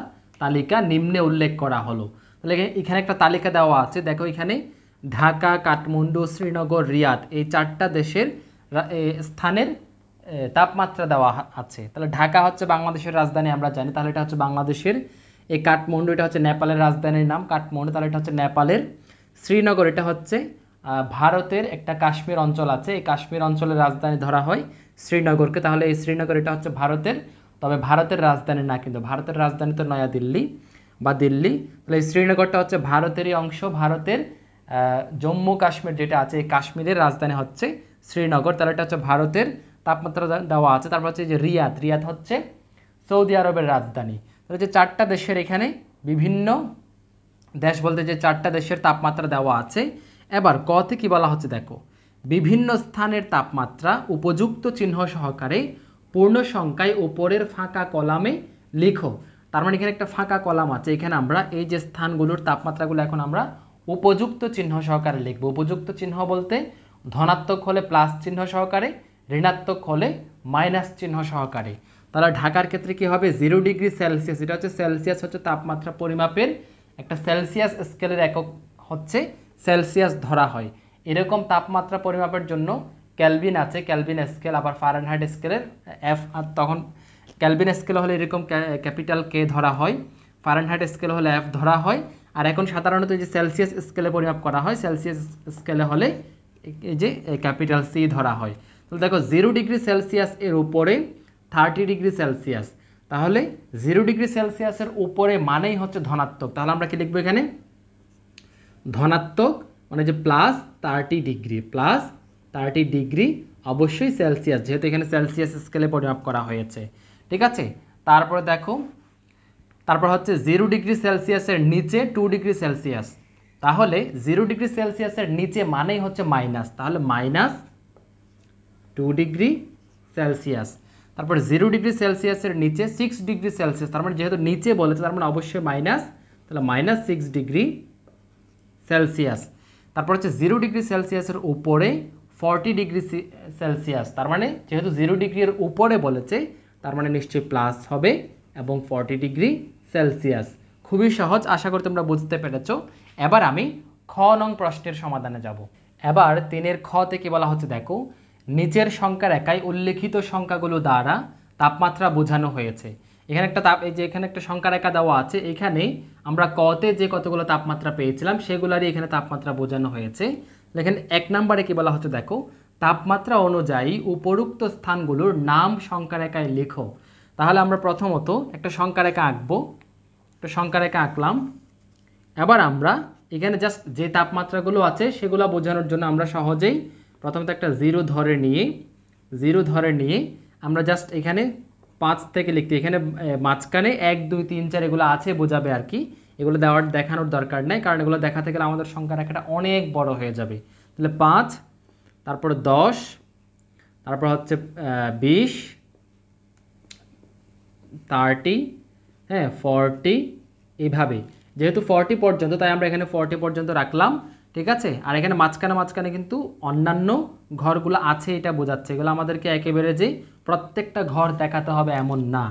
তালিকা নিম্নে উল্লেখ করা হলো। তাহলে এখানে একটা তালিকা দেওয়া আছে, দেখো এখানে ঢাকা, কাঠমান্ডু, শ্রীনগর, রিয়াদ এই 4টা দেশের স্থানের তাপমাত্রা দেওয়া আছে। তাহলে ঢাকা হচ্ছে বাংলাদেশের রাজধানী আমরা জানি, তাহলে এটা হচ্ছে বাংলাদেশের। এই কাঠমান্ডু এটা হচ্ছে নেপালের রাজধানীর নাম কাঠমান্ডু, তাহলে এটা হচ্ছে নেপালের। শ্রীনগর এটা হচ্ছে ভারতের একটা কাশ্মীর অঞ্চল আছে, এই কাশ্মীর অঞ্চলের রাজধানী ধরা হয় শ্রীনগরকে। তাহলে এই শ্রীনগর এটা হচ্ছে ভারতের, তবে ভারতের রাজধানী না, কিন্তু ভারতের রাজধানী তো নয়াদিল্লি বা দিল্লি। তাহলে এই শ্রীনগরটা হচ্ছে ভারতেরই অংশ। ভারতের জম্মু কাশ্মীর যেটা আছে এই কাশ্মীরের রাজধানী হচ্ছে শ্রীনগর, তাহলে এটা হচ্ছে ভারতের তাপমাত্রা দেওয়া আছে। তারপর হচ্ছে যে রিয়াদ, রিয়াদ হচ্ছে সৌদি আরবের রাজধানী। তাহলে যে 4টা দেশের এখানে বিভিন্ন দেশ বলতে যে 4টা দেশের তাপমাত্রা দেওয়া আছে। এবার কতে কি বলা হচ্ছে দেখো, বিভিন্ন স্থানের তাপমাত্রা উপযুক্ত চিহ্ন সহকারে পূর্ণ সংখ্যায় উপরের ফাঁকা কলামে লিখো। তার মানে এখানে একটা ফাঁকা কলাম আছে, এখানে আমরা এই যে স্থানগুলোর তাপমাত্রাগুলো এখন আমরা উপযুক্ত চিহ্ন সহকারে লিখব। উপযুক্ত চিহ্ন বলতে ধনাত্মক হলে প্লাস চিহ্ন সহকারে, ঋণাত্মক হলে মাইনাস চিহ্ন সহকারে। তাহলে ঢাকার ক্ষেত্রে কি হবে 0 ডিগ্রি সেলসিয়াস, এটা হচ্ছে সেলসিয়াস হচ্ছে তাপমাত্রা পরিমাপের একটা সেলসিয়াস স্কেলের একক হচ্ছে সেলসিয়াস ধরা হয়। এরকম তাপমাত্রা পরিমাপের জন্য ক্যালভিন আছে, ক্যালভিন স্কেল, আবার ফারেনহাইট স্কেলের এফ, আর তখন ক্যালভিন স্কেল হলে এরকম ক্যাপিটাল কে ধরা হয়, ফারেনহাইট স্কেল হলে এফ ধরা হয়। আর এখন সাধারণত যে সেলসিয়াস স্কেলে পরিমাপ করা হয়, সেলসিয়াস স্কেলে হলে এই যে ক্যাপিটাল সি ধরা হয়। তো দেখো 0 ডিগ্রি সেলসিয়াস এর উপরে 30 ডিগ্রি সেলসিয়াস, তাহলে 0 ডিগ্রি সেলসিয়াসের উপরে মানেই হচ্ছে ধনাত্মক। তাহলে আমরা কি লিখবো এখানে? ধনাত্মক মানে যে +30 ডিগ্রি অবশ্যই সেলসিয়াস, যেহেতু এখানে সেলসিয়াস স্কেলে পরিমাপ করা হয়েছে। ঠিক আছে, তারপরে দেখো, তারপর হচ্ছে 0 ডিগ্রি সেলসিয়াসের নিচে 2 ডিগ্রি সেলসিয়াস। তাহলে 0 ডিগ্রি সেলসিয়াসের নিচে মানেই হচ্ছে মাইনাস, তাহলে -2 ডিগ্রি সেলসিয়াস। তারপর 0 ডিগ্রি সেলসিয়াসের নিচে 6 ডিগ্রি সেলসিয়াস, তার মানে যেহেতু নিচে বলেছে তার মানে অবশ্যই মাইনাস, তাহলে -6 ডিগ্রি সেলসিয়াস। তারপর হচ্ছে 0 ডিগ্রি সেলসিয়াসের উপরে 40 ডিগ্রি সেলসিয়াস, তার মানে যেহেতু 0 ডিগ্রির উপরে বলেছে তার মানে নিশ্চয়ই প্লাস হবে এবং 40 ডিগ্রি সেলসিয়াস। খুবই সহজ, আশা করি তোমরা বুঝতে পেরেছো। এবার আমি খ নং প্রশ্নের সমাধানে যাব। এবার 3-এর খ থেকে বলা হচ্ছে, দেখো নিচের সংখ্যা রেখায় উল্লেখিত সংখ্যাগুলো দ্বারা তাপমাত্রা বোঝানো হয়েছে। এখানে একটা এই যে এখানে একটা সংখ্যা রেখা দেওয়া আছে, এখানে আমরা কতে যে কতগুলো তাপমাত্রা পেয়েছিলাম সেগুলোরই এখানে তাপমাত্রা বোঝানো হয়েছে। এখানে 1 নম্বরে কি বলা হচ্ছে, দেখো তাপমাত্রা অনুযায়ী উপরোক্ত স্থানগুলোর নাম সংখ্যা রেখায় লেখো। তাহলে আমরা প্রথমত একটা সংখ্যা রেখা আঁকবো, একটা সংখ্যা রেখা আঁকলাম। এবার আমরা এখানে জাস্ট যে তাপমাত্রাগুলো আছে সেগুলো বোঝানোর জন্য আমরা সহজেই প্রথমত একটা জিরো ধরে নিয়ে আমরা জাস্ট এখানে 5 থেকে লিখতে, এখানে মাঝখানে 1 2 3 4 এগুলো আছে বোঝাবে আর কি, এগুলো দেখানোর দরকার নেই, কারণ এগুলো দেখাতে গেলে আমাদের সংখ্যা রেখাটা অনেক বড় হয়ে যাবে। তাহলে 5, তারপর 10, তারপর হচ্ছে 20, 30, হ্যাঁ 40, এইভাবে। যেহেতু 40 পর্যন্ত তাই আমরা এখানে 40 পর্যন্ত রাখলাম। ঠিক আছে, আর এখানে মাঝখানে কিন্তু অন্যান্য ঘরগুলো আছে এটা বোঝাচ্ছে, এগুলো আমাদেরকে একেবারে যে প্রত্যেকটা ঘর দেখাতে হবে এমন না।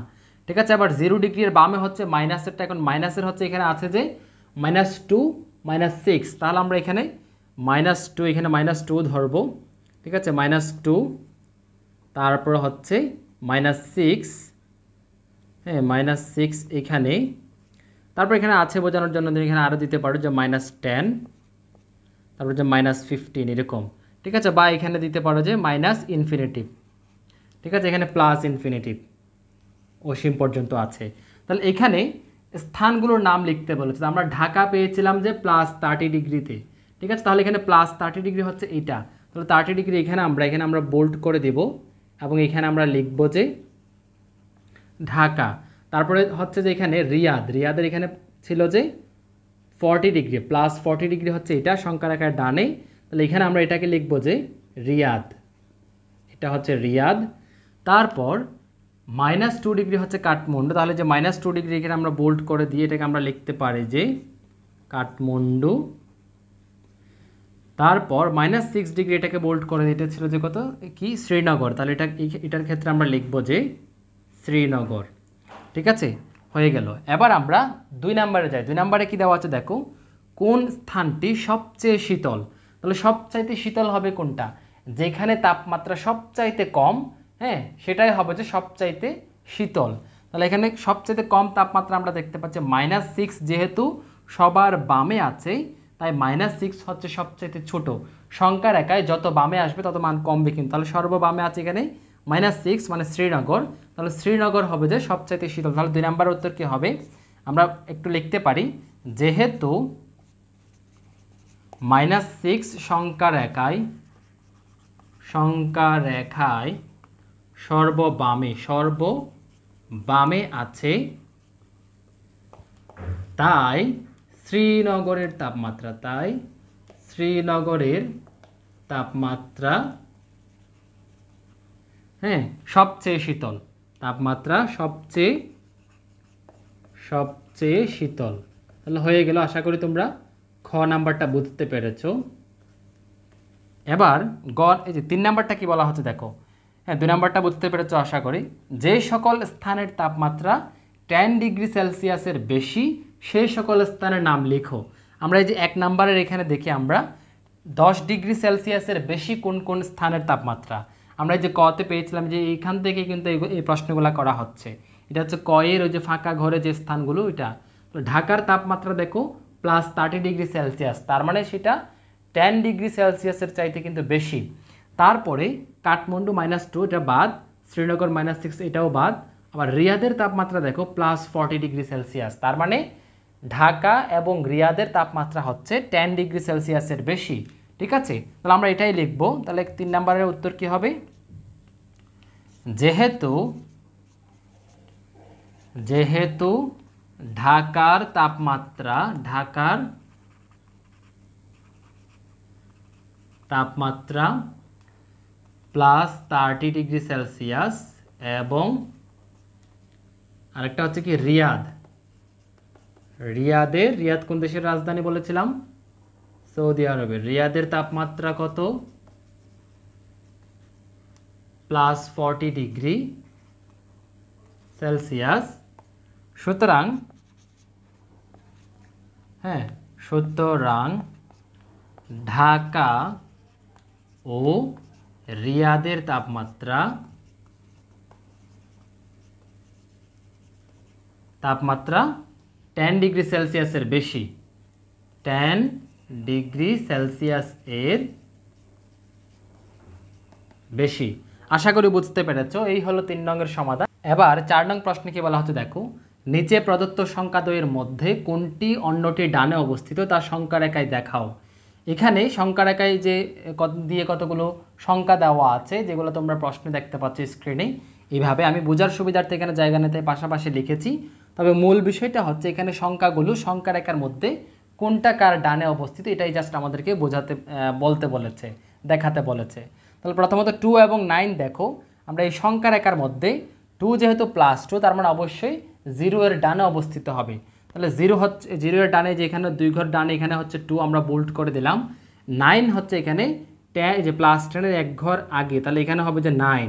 ঠিক আছে, আবার 0 ডিগ্রির বামে হচ্ছে মাইনাসেরটা, এখন মাইনাসের হচ্ছে এখানে আছে যে -2 -6, তাহলে আমরা এখানে -2 এখানে -2 ধরবো। ঠিক আছে, -2, তারপর হচ্ছে -6, হ্যাঁ -6 এখানে, তারপর এখানে আছে বোঝানোর জন্য এখানে আরও দিতে পারো যে -10, তারপর যে -15 এরকম। ঠিক আছে, বা এখানে দিতে পারো যে −ইনফিনিটিভ। ঠিক আছে, এখানে +ইনফিনিটিভ অসীম পর্যন্ত আছে। তাহলে এখানে স্থানগুলোর নাম লিখতে বলেছে। আমরা ঢাকা পেয়েছিলাম যে +30 ডিগ্রিতে। ঠিক আছে, তাহলে এখানে +30 ডিগ্রি হচ্ছে এইটা, তাহলে 30 ডিগ্রি এখানে আমরা বোল্ড করে দেব এবং এখানে আমরা লিখব যে ঢাকা। তারপরে হচ্ছে যে এখানে রিয়াদের এখানে ছিল যে 40 ডিগ্রি, +40 ডিগ্রি হচ্ছে এটা সংখ্যা রেখার ডানে, তাহলে এখানে আমরা এটাকে লিখব যে রিয়াদ, এটা হচ্ছে রিয়াদ। তারপর -2 ডিগ্রি হচ্ছে কাঠমান্ডু, তাহলে যে -2 ডিগ্রি এখানে আমরা বোল্ড করে দিয়ে এটাকে আমরা লিখতে পারি যে কাঠমান্ডু। তারপর -6 ডিগ্রি এটাকে বোল্ড করে দিতে ছিল যে কত কি শ্রীনগর, তাহলে এটার ক্ষেত্রে আমরা লিখব যে শ্রীনগর। ঠিক আছে, হয়ে গেল। এবার আমরা 2 নম্বরে যাই। 2 নম্বরে কি দেওয়া আছে, দেখো কোন স্থানটি সবচেয়ে শীতল। তাহলে সবচাইতে শীতল হবে কোনটা? যেখানে তাপমাত্রা সবচাইতে কম, হ্যাঁ সেটাই হবে যে সবচাইতে শীতল। তাহলে এখানে সবচাইতে কম তাপমাত্রা আমরা দেখতে পাচ্ছি -6, যেহেতু সবার বামে আছে তাই -6 হচ্ছে সবচাইতে ছোট। সংখ্যা রেখায় যত বামে আসবে তত মান কমবে, কিন্তু তাহলে সর্ববামে আছে এখানে -6 মানে শ্রীনগর, তাহলে শ্রীনগর হবে যে সবচাইতে শীতল। তাহলে 2 নম্বর উত্তর কি হবে? আমরা একটু লিখতে পারি, যেহেতু -6 সংখ্যা রেখায় সর্ববামে আছে, তাই শ্রীনগরের তাপমাত্রা হ্যাঁ সবচেয়ে শীতল, তাপমাত্রা সবচেয়ে শীতল। তাহলে হয়ে গেল, আশা করি তোমরা খ নাম্বারটা বুঝতে পেরেছো। এবার এই যে 3 নাম্বারটা কি বলা হচ্ছে, দেখো হ্যাঁ 2 নাম্বারটা বুঝতে পেরেছো আশা করি। যে সকল স্থানের তাপমাত্রা 10 ডিগ্রি সেলসিয়াসের বেশি সেই সকল স্থানের নাম লিখো। আমরা এই যে 1 নাম্বারের এখানে দেখি আমরা 10 ডিগ্রি সেলসিয়াসের বেশি কোন কোন স্থানের তাপমাত্রা আমরা এই যে কতে পেয়েছিলাম, যে এইখান থেকে কিন্তু এই প্রশ্নগুলো করা হচ্ছে। এটা হচ্ছে কয়ের ওই যে ফাঁকা ঘরে যে স্থানগুলো, এটা তো ঢাকার তাপমাত্রা দেখো +30 ডিগ্রি সেলসিয়াস, তার মানে সেটা 10 ডিগ্রি সেলসিয়াসের চাইতে কিন্তু বেশি। তারপরে কাঠমান্ডু -2 এটা বাদ, শ্রীনগর -6 এটাও বাদ, আবার রিয়াদের তাপমাত্রা দেখো +40°C, তার মানে ঢাকা এবং রিয়াদের তাপমাত্রা হচ্ছে 10°C বেশি। ঠিক আছে, তাহলে আমরা এটাই লিখব। তাহলে 3 নম্বরের উত্তর কি হবে? যেহেতু ঢাকার তাপমাত্রা +30°C এবং আরেকটা হচ্ছে কি রিয়াদ কোন দেশের রাজধানী বলেছিলাম? সৌদি আরবের। রিয়াদের তাপমাত্রা কত? +40°C। সুতরাং ঢাকা ও রিয়াদের তাপমাত্রা 10°C এর বেশি, 10°C এর বেশি। আশা করি বুঝতে পেরেছো। এই হলো 3 নংয়ের সমাধান। এবার 4 নং প্রশ্নে কি বলা হচ্ছে দেখো, নিচে প্রদত্ত সংখ্যাদ্বয়ের মধ্যে কোনটি অন্যটি ডানে অবস্থিত তা সংখ্যা রেখায় দেখাও। এখানে সংখ্যা রেখায় যে দিয়ে কতগুলো সংখ্যা দেওয়া আছে, যেগুলো তোমরা প্রশ্নে দেখতে পাচ্ছ স্ক্রিনে। এইভাবে আমি বোঝার সুবিধার্থে এখানে জায়গা নিতে পাশাপাশি লিখেছি। তবে মূল বিষয়টা হচ্ছে এখানে সংখ্যাগুলো সংখ্যা রেখার মধ্যে কোনটা কার ডানে অবস্থিত, এটাই জাস্ট আমাদেরকে বলতে বলেছে, দেখাতে বলেছে। তাহলে প্রথমত 2 এবং 9 দেখো, আমরা এই সংখ্যা রেখার মধ্যে 2 যেহেতু +2, তার মানে অবশ্যই 0 এর ডানে অবস্থিত হবে। তাহলে 0 হচ্ছে 0 এর ডানে, যে এখানে 2 ঘর ডানে, এখানে হচ্ছে 2, আমরা বোল্ড করে দিলাম। 9 হচ্ছে এখানে যে +10 এর 1 ঘর আগে, তাহলে এখানে হবে যে 9।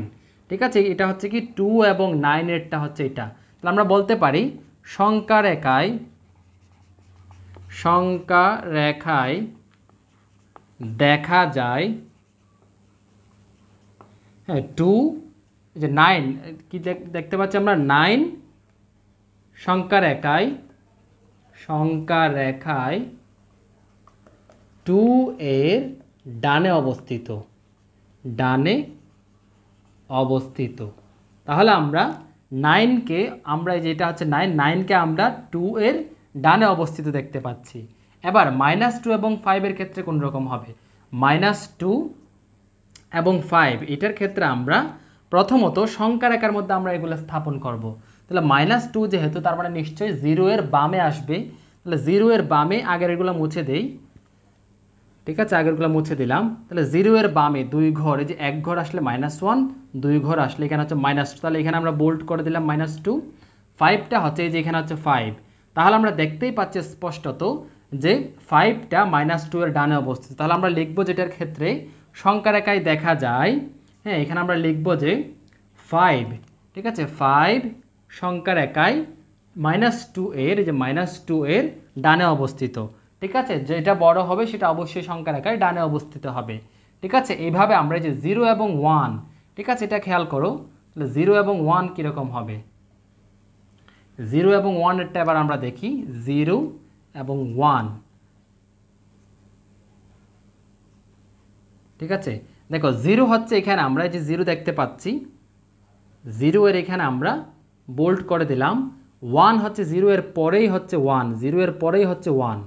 ঠিক আছে, এটা হচ্ছে কি 2 এবং 9 এরটা হচ্ছে এটা। তাহলে আমরা বলতে পারি সংখ্যা রেখায় দেখা যায় 2, যে 9 কি দেখতে পাচ্ছি আমরা, 9 সংখ্যা রেখায় 2 এর ডানে অবস্থিত। তাহলে আমরা 9কে, আমরা যেটা হচ্ছে 9কে আমরা 2 এর ডানে অবস্থিত দেখতে পাচ্ছি। এবার -2 এবং 5 এর ক্ষেত্রে কোন রকম হবে? -2 এবং 5 এটার ক্ষেত্রে আমরা প্রথমত সংখ্যা রেখার মধ্যে আমরা এগুলো স্থাপন করব। তাহলে -2 যেহেতু, তার মানে নিশ্চয়ই 0 এর বামে আসবে। তাহলে 0 এর বামে আগের এগুলো মুছে দেই। ঠিক আছে, আগেরগুলো মুছে দিলাম। তাহলে 0 এর বামে 2 ঘর, এই যে 1 ঘর আসলে -1, 2 ঘর আসলে এখানে হচ্ছে -2, তাহলে এখানে আমরা বোল্ড করে দিলাম -2। 5টা হচ্ছে এই যে এখানে হচ্ছে 5। তাহলে আমরা দেখতেই পাচ্ছি স্পষ্টত যে 5টা -2 এর ডানে অবস্থিত। তাহলে আমরা লিখব যেটার ক্ষেত্রে সংখ্যা রেখায় দেখা যায়, এখানে আমরা লিখব যে 5। ঠিক আছে, 5 সংখ্যা রেখায় -2 এর, যে -2 এর ডানে অবস্থিত। ঠিক আছে, যেটা বড় হবে সেটা অবশ্যই সংখ্যা রেখায় ডানে অবস্থিত হবে। ঠিক আছে, এইভাবে আমরা যে 0 এবং 1, ঠিক আছে, এটা খেয়াল করো। তাহলে 0 এবং 1 কীরকম হবে? 0 এবং 1 এরটা এবার আমরা দেখি। 0 এবং 1, ঠিক আছে, দেখো 0 হচ্ছে এখানে আমরা এই যে 0 দেখতে পাচ্ছি, 0 এর এখানে আমরা বোল্ড করে দিলাম। 1 হচ্ছে 0 এর পরেই হচ্ছে 1, 0 এর পরেই হচ্ছে 1।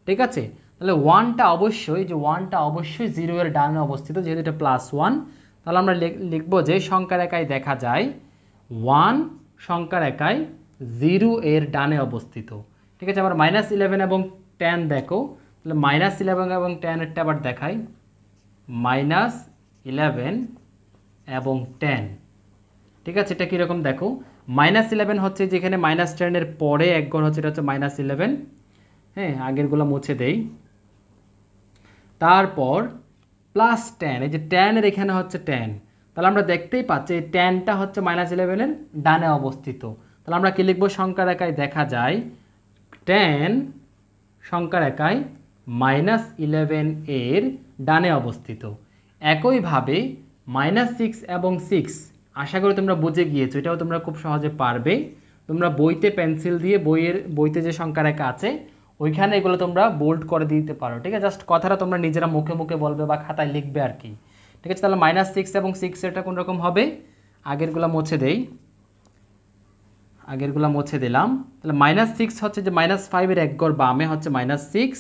ঠিক আছে, তাহলে 1টা অবশ্যই, যে 1টা অবশ্যই 0 এর ডানে অবস্থিত, যেহেতু এটা +1। তাহলে আমরা লিখব যে সংখ্যা রেখায় দেখা যায় 1 সংখ্যা রেখায় 0 এর ডানে অবস্থিত। ঠিক আছে, আবার -11 এবং 10 দেখো। তাহলে -11 এবং 10 এরটা আবার দেখাই। -11 এবং 10, ঠিক আছে, এটা কীরকম দেখো। -11 হচ্ছে যেখানে -10 এর পরে 1 ঘর হচ্ছে, এটা হচ্ছে -11। আগেরগুলো মুছে দেই। তারপর +10, এই যে 10 এর এখানে হচ্ছে 10। তাহলে আমরা দেখতেই পাচ্ছি এই 10টা হচ্ছে -11 এর ডানে অবস্থিত। তাহলে আমরা কি লিখব? সংখ্যা রেখায় দেখা যায় 10 সংখ্যা রেখায় -11 এর ডানে অবস্থিত। একইভাবে -6 এবং 6, আশা করি তোমরা বুঝে গিয়েছো, এটাও তোমরা খুব সহজে পারবে। তোমরা বইতে পেন্সিল দিয়ে বইতে যে সংখ্যা রেখা আছে ওইখানে এগুলো তোমরা বোল্ড করে দিতে পারো। ঠিক আছে, জাস্ট কথাটা তোমরা নিজেরা মুখে মুখে বলবে বা খাতায় লিখবে আর কি। ঠিক আছে, তাহলে -6 এবং 6 এটা কোন রকম হবে? আগেরগুলো মুছে দেই। আগেরগুলো মুছে দিলাম। তাহলে -6 হচ্ছে যে -5-এর এক ঘর বামে হচ্ছে -6,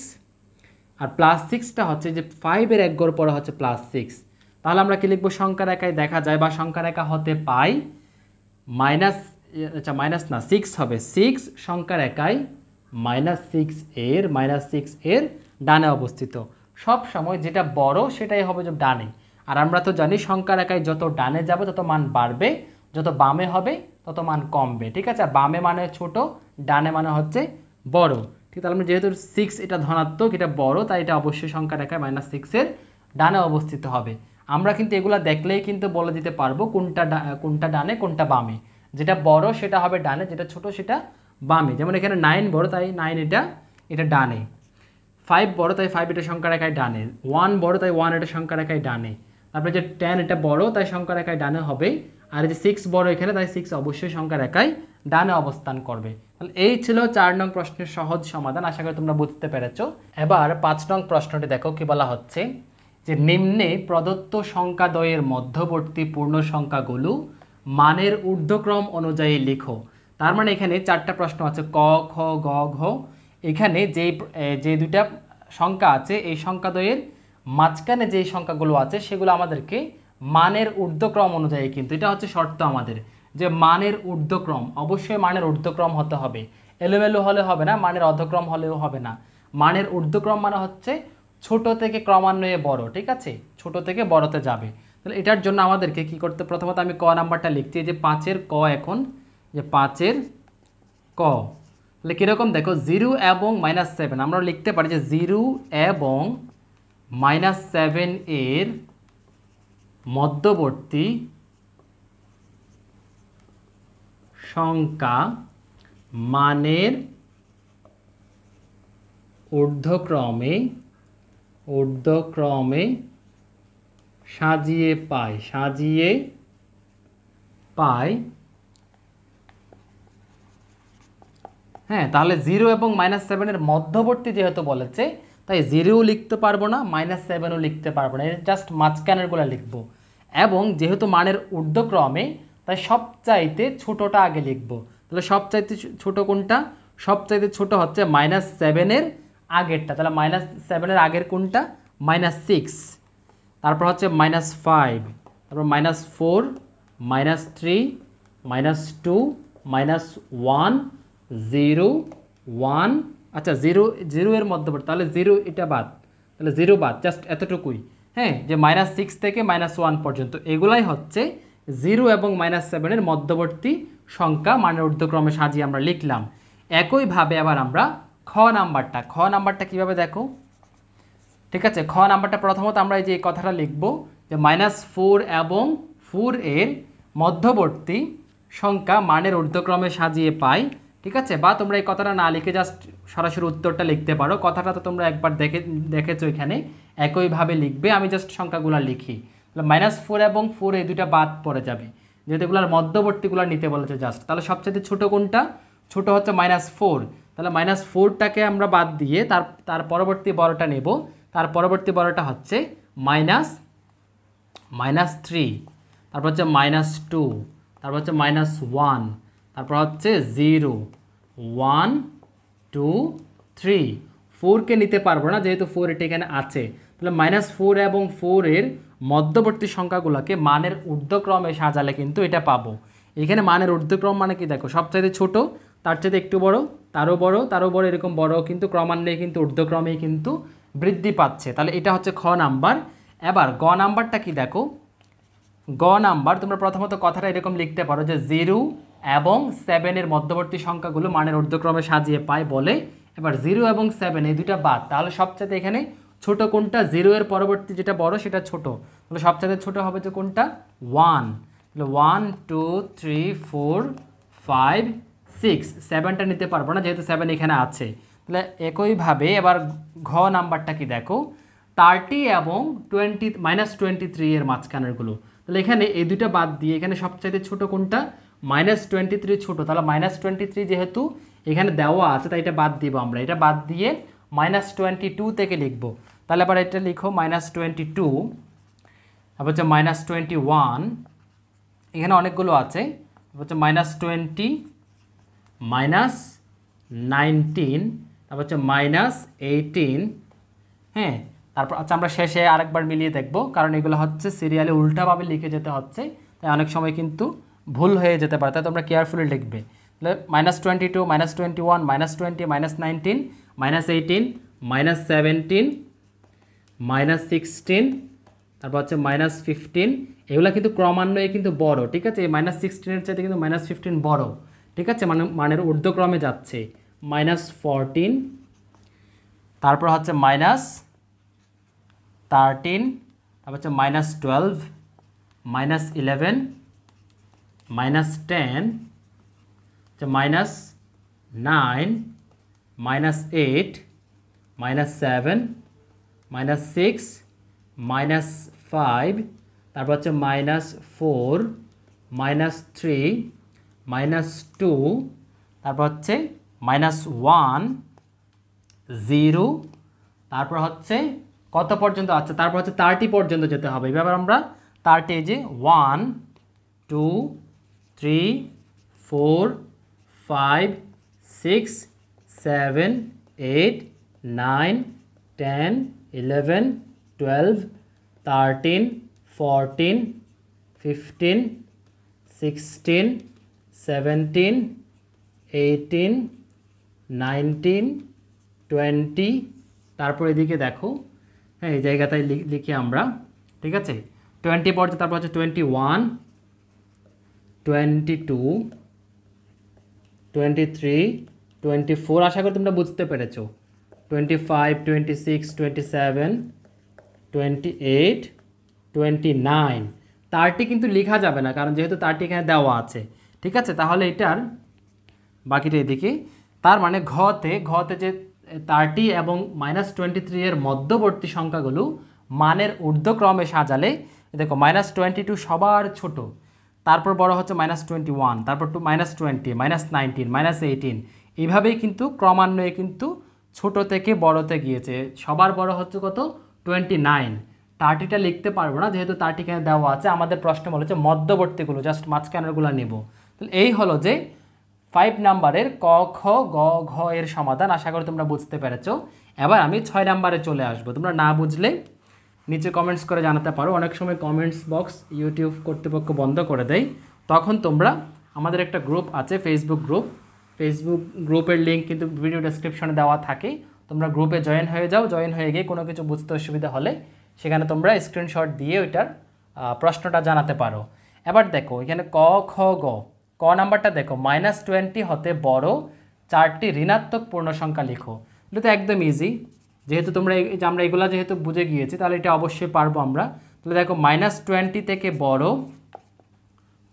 আর +6টা হচ্ছে যে 5-এর এক ঘর পরে হচ্ছে +6। তাহলে আমরা কি লিখবো, সংখ্যা রেখায় দেখা যায় বা সংখ্যা রেখা হতে পাই -6 হবে, 6 সংখ্যা রেখায় -6 এর ডানে অবস্থিত। সব সময় যেটা বড় সেটাই হবে যে ডানে। আর আমরা তো জানি সংখ্যা রেখায় যত ডানে যাবে তত মান বাড়বে, যত বামে হবে তত মান কমবে। ঠিক আছে, বামে মানে ছোট, ডানে মানে হচ্ছে বড়। ঠিক, তাহলে আমরা যেহেতু 6 এটা ধনাত্মক, এটা বড়, তাই এটা অবশ্যই সংখ্যা রেখায় -6 এর ডানে অবস্থিত হবে। আমরা কিন্তু এগুলা দেখলেই কিন্তু বলে দিতে পারবো কোনটা ডানে কোনটা বামে। যেটা বড় সেটা হবে ডানে, যেটা ছোট সেটা বামে। যেমন এখানে 9 বড়, তাই 9 এটা ডানে। 5 বড়, তাই 5 এটা সংখ্যা রেখায় ডানে। 1 বড়, তাই 1 এটা সংখ্যা রেখায় ডানে। তারপরে যে 10 এটা বড়, তাই সংখ্যা রেখায় ডানে হবে। আর এই যে 6 বড় এখানে, তাই 6 অবশ্যই সংখ্যা রেখায় ডানে অবস্থান করবে। তাহলে এই ছিল 4 নং প্রশ্নের সহজ সমাধান। আশা করি তোমরা বুঝতে পেরেছো। এবার 5 নং প্রশ্নটি দেখো কি বলা হচ্ছে, যে নিম্নে প্রদত্ত সংখ্যাদ্বয়ের মধ্যবর্তী পূর্ণ সংখ্যাগুলো মানের ঊর্ধ্বক্রম অনুযায়ী লিখো। তার মানে এখানে 4টা প্রশ্ন আছে, ক, খ, গ, ঘ। এখানে যে দুইটা সংখ্যা আছে, এই সংখ্যাদ্বয়ের মাঝখানে যে সংখ্যাগুলো আছে সেগুলো আমাদেরকে মানের ঊর্ধ্বক্রম অনুযায়ী, কিন্তু এটা হচ্ছে শর্ত আমাদের, যে মানের ঊর্ধ্বক্রম, অবশ্যই মানের ঊর্ধ্বক্রম হতে হবে। এলোমেলো হলে হবে না, মানের অর্ধক্রম হলেও হবে না। মানের ঊর্ধ্বক্রম মানে হচ্ছে ছোট থেকে ক্রমান্বয়ে বড়। ঠিক আছে, ছোট থেকে বড়তে যাবে। তাহলে এটার জন্য আমাদেরকে কি করতে, প্রথমত আমি ক নাম্বারটা লিখছি, যে 5-এর ক। এখন যে 5-এর ক, তাহলে কীরকম দেখো, 0 এবং -7 আমরা লিখতে পারি যে 0 এবং -7 এর মধ্যবর্তী সংখ্যা মানের ঊর্ধ্বক্রমে সাজিয়ে পায়। হ্যাঁ, তাহলে 0 এবং -7 এর মধ্যবর্তী যেহেতু বলেছে, তাই 0ও লিখতে পারবো না, -7ও লিখতে পারবো না, এটা জাস্ট মাঝখানেরগুলো লিখবো। এবং যেহেতু মানের ঊর্ধ্বক্রমে, তাই সবচাইতে ছোটটা আগে লিখবো। তাহলে সবচাইতে ছোট কোনটা, সবচাইতে ছোট হচ্ছে -7 এর আগেরটা। তাহলে -7 এর আগের কোনটা, -6, তারপর হচ্ছে -5, তারপর -4, -3, -2, -1, 0, 1। আচ্ছা, 0 এর মধ্যবর্তী, তাহলে 0 এটা বাদ, তাহলে 0 বাদ, জাস্ট এতটুকুই। হ্যাঁ, যে -6 থেকে -1 পর্যন্ত এগুলাই হচ্ছে 0 এবং -7 এর মধ্যবর্তী সংখ্যা মানের ঊর্ধ্বক্রমে সাজিয়ে আমরা লিখলাম। একইভাবে আবার আমরা খ নাম্বারটা কীভাবে দেখো। ঠিক আছে, খ নাম্বারটা প্রথমত আমরা এই যে কথাটা লিখব, যে -4 এবং 4 এর মধ্যবর্তী সংখ্যা মানের ঊর্ধ্বক্রমে সাজিয়ে পাই। ঠিক আছে, বা তোমরা এই কথাটা না লিখে জাস্ট সরাসরি উত্তরটা লিখতে পারো। কথাটা তো তোমরা একবার দেখেছো, এখানে একইভাবে লিখবে। আমি জাস্ট সংখ্যাগুলো লিখি। তাহলে -4 এবং 4 এই দুইটা বাদ পড়ে যাবে, যেহেতু এগুলোর মধ্যবর্তীগুলো নিতে বলেছে জাস্ট। তাহলে সবচেয়ে ছোট কোনটা, ছোট হচ্ছে -4। তাহলে -4টাকে আমরা বাদ দিয়ে তার পরবর্তী বড়টা নেব। তার পরবর্তী বড়টা হচ্ছে -3, তারপর হচ্ছে -2, তারপর হচ্ছে -1, তারপর হচ্ছে 0, 1, 2, 3। 4কে নিতে পারবো না, যেহেতু 4 এটা এখানে আছে। তাহলে -4 এবং 4 এর মধ্যবর্তী সংখ্যাগুলোকে মানের ঊর্ধ্বক্রমে সাজালে কিন্তু এটা পাবো। এখানে মানের ঊর্ধ্বক্রম মানে কি দেখো, সবচাইতে ছোট, তার চাইতে একটু বড়, তারও বড়, এরকম বড়, কিন্তু ক্রমান্বয়ে কিন্তু ঊর্ধ্বক্রমেই কিন্তু বৃদ্ধি পাচ্ছে। তাহলে এটা হচ্ছে খ নাম্বার। এবার গ নাম্বারটা কি দেখো, গ নাম্বার তোমরা প্রথমত কথাটা এরকম লিখতে পারো, যে 0 এবং 7 এর মধ্যবর্তী সংখ্যাগুলো মানের ঊর্ধ্বক্রমে সাজিয়ে পায় বলে। এবার 0 এবং 7 এই দুইটা বাদ, তাহলে সবচাইতে এখানে ছোট কোনটা, 0 এর পরবর্তী যেটা বড় সেটা ছোট, তাহলে সবচাইতে ছোট হবে যে কোনটা, 1। তাহলে 1, 2, 3, 4, 5, 6, 7টা নিতে পারবো না, যেহেতু 7 এখানে আছে। তাহলে একইভাবে এবার ঘ নাম্বারটা কি দেখো, 30 এবং -23 এর মাঝখানেরগুলো। তাহলে এখানে এই দুইটা বাদ দিয়ে এখানে সবচাইতে ছোট কোনটা, -23 ছোট। তাহলে -23 যেহেতু এখানে দেওয়া আছে, তাই এটা বাদ দিব আমরা। এটা বাদ দিয়ে -22 থেকে লিখব। তাহলে আবার এটা লিখো -22, তারপর হচ্ছে -21, এখানে অনেকগুলো আছে। তারপর হচ্ছে -20, -19, তারপর হচ্ছে -18, হ্যাঁ। তারপর আচ্ছা আমরা শেষে আরেকবার মিলিয়ে দেখব, কারণ এগুলো হচ্ছে সিরিয়ালে উল্টাভাবে লিখে যেতে হচ্ছে, তাই অনেক সময় কিন্তু ভুল হয়ে যেতে পারে, তাই তোমরা কেয়ারফুলি লিখবে। তাহলে -22, -21, -20, -19, -18, -17, -16, তারপর হচ্ছে -15, এগুলো কিন্তু ক্রমান্বয়ে কিন্তু বড়, ঠিক আছে। এই -16 চাইতে কিন্তু -15 বড়, ঠিক আছে, মানের ঊর্ধ্বক্রমে যাচ্ছে। -14, তারপর হচ্ছে -13, তারপর হচ্ছে -12, -11, -10, -9, -8, -7, -6, -5, তারপর হচ্ছে -4, -3, -2, তারপর হচ্ছে -1, 0, তারপর হচ্ছে কত পর্যন্ত? আচ্ছা তারপর হচ্ছে 30 পর্যন্ত যেতে হবে। এবার আমরা 30, যে 1, 2, 3, 4, 5, 6, 7, 8, 9, 10, 11, 12, 13, 14, 15, 16, 17, 18, 19, 20, তারপর এদিকে দেখো, হ্যাঁ এই জায়গাটায় লিখি আমরা, ঠিক আছে। 20 পর্যন্ত, তারপর হচ্ছে 21, 22, 23, 24, আশা করি তোমরা বুঝতে পেরেছো। 25, 26, 27, 28, 29, 30 কিন্তু লেখা যাবে না, কারণ যেহেতু 30 এখানে দেওয়া আছে, ঠিক আছে। তাহলে এটার বাকিটা এদিকে, তার মানে ঘতে যে 30 এবং -23 এর মধ্যবর্তী সংখ্যাগুলো মানের ঊর্ধ্বক্রমে সাজালে, দেখো -22 সবার ছোট, তারপর বড় হচ্ছে -21, তারপর -20, -19, -18, এইভাবেই কিন্তু ক্রমান্বয়ে কিন্তু ছোট থেকে বড়তে গিয়েছে। সবার বড় হচ্ছে কত? 29। 30টা লিখতে পারবো না, যেহেতু 30 এখানে দেওয়া আছে। আমাদের প্রশ্ন বলেছে মধ্যবর্তীগুলো, জাস্ট মাঝখানেরগুলো নেব। তাহলে এই হলো যে 5 নাম্বারের ক, খ, গ, ঘ এর সমাধান। আশা করি তোমরা বুঝতে পেরেছো। এবার আমি 6 নাম্বারে চলে আসবো। তোমরা না বুঝলে নিচে কমেন্টস করে জানাতে পারো। অনেক সময় কমেন্টস বক্স ইউটিউব কর্তৃপক্ষ বন্ধ করে দেয়, তখন তোমরা আমাদের একটা গ্রুপ আছে, ফেসবুক গ্রুপের লিঙ্ক কিন্তু ভিডিও ডেসক্রিপশনে দেওয়া থাকে। তোমরা গ্রুপে জয়েন হয়ে যাও, জয়েন হয়ে গিয়ে কোনো কিছু বুঝতে অসুবিধা হলে সেখানে তোমরা স্ক্রিনশট দিয়ে ওইটার প্রশ্নটা জানাতে পারো। এবার দেখো এখানে ক, খ, গ। ক নাম্বারটা দেখো, -20 হতে বড় 4টি ঋণাত্মক পূর্ণ সংখ্যা লিখো। এটা তো একদম ইজি, যেহেতু তোমরা আমরা এগুলা যেহেতু বুঝে গিয়েছি, তাহলে এটা অবশ্যই পারবো আমরা। তাহলে দেখো -20 থেকে বড়,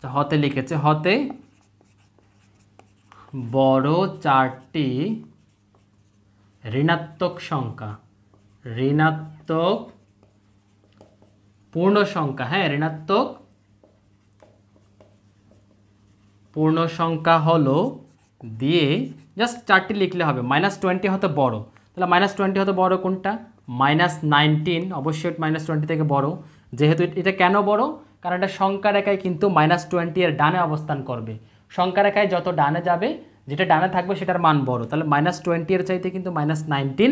হতে লিখেছে, হতে বড় 4টি ঋণাত্মক সংখ্যা, ঋণাত্মক পূর্ণ সংখ্যা, হ্যাঁ ঋণাত্মক পূর্ণ সংখ্যা হলো দিয়ে জাস্ট 4টি লিখলে হবে। -20 হতে বড়, তাহলে -20 হতে বড় কোনটা? -19, অবশ্যই -20 থেকে বড়। যেহেতু এটা কেন বড়? কারণ এটা সংখ্যা রেখায় কিন্তু -20 এর ডানে অবস্থান করবে। সংখ্যা রেখায় যত ডানে যাবে, যেটা ডানে থাকবে সেটার মান বড়। তাহলে -20 এর চাইতে কিন্তু -19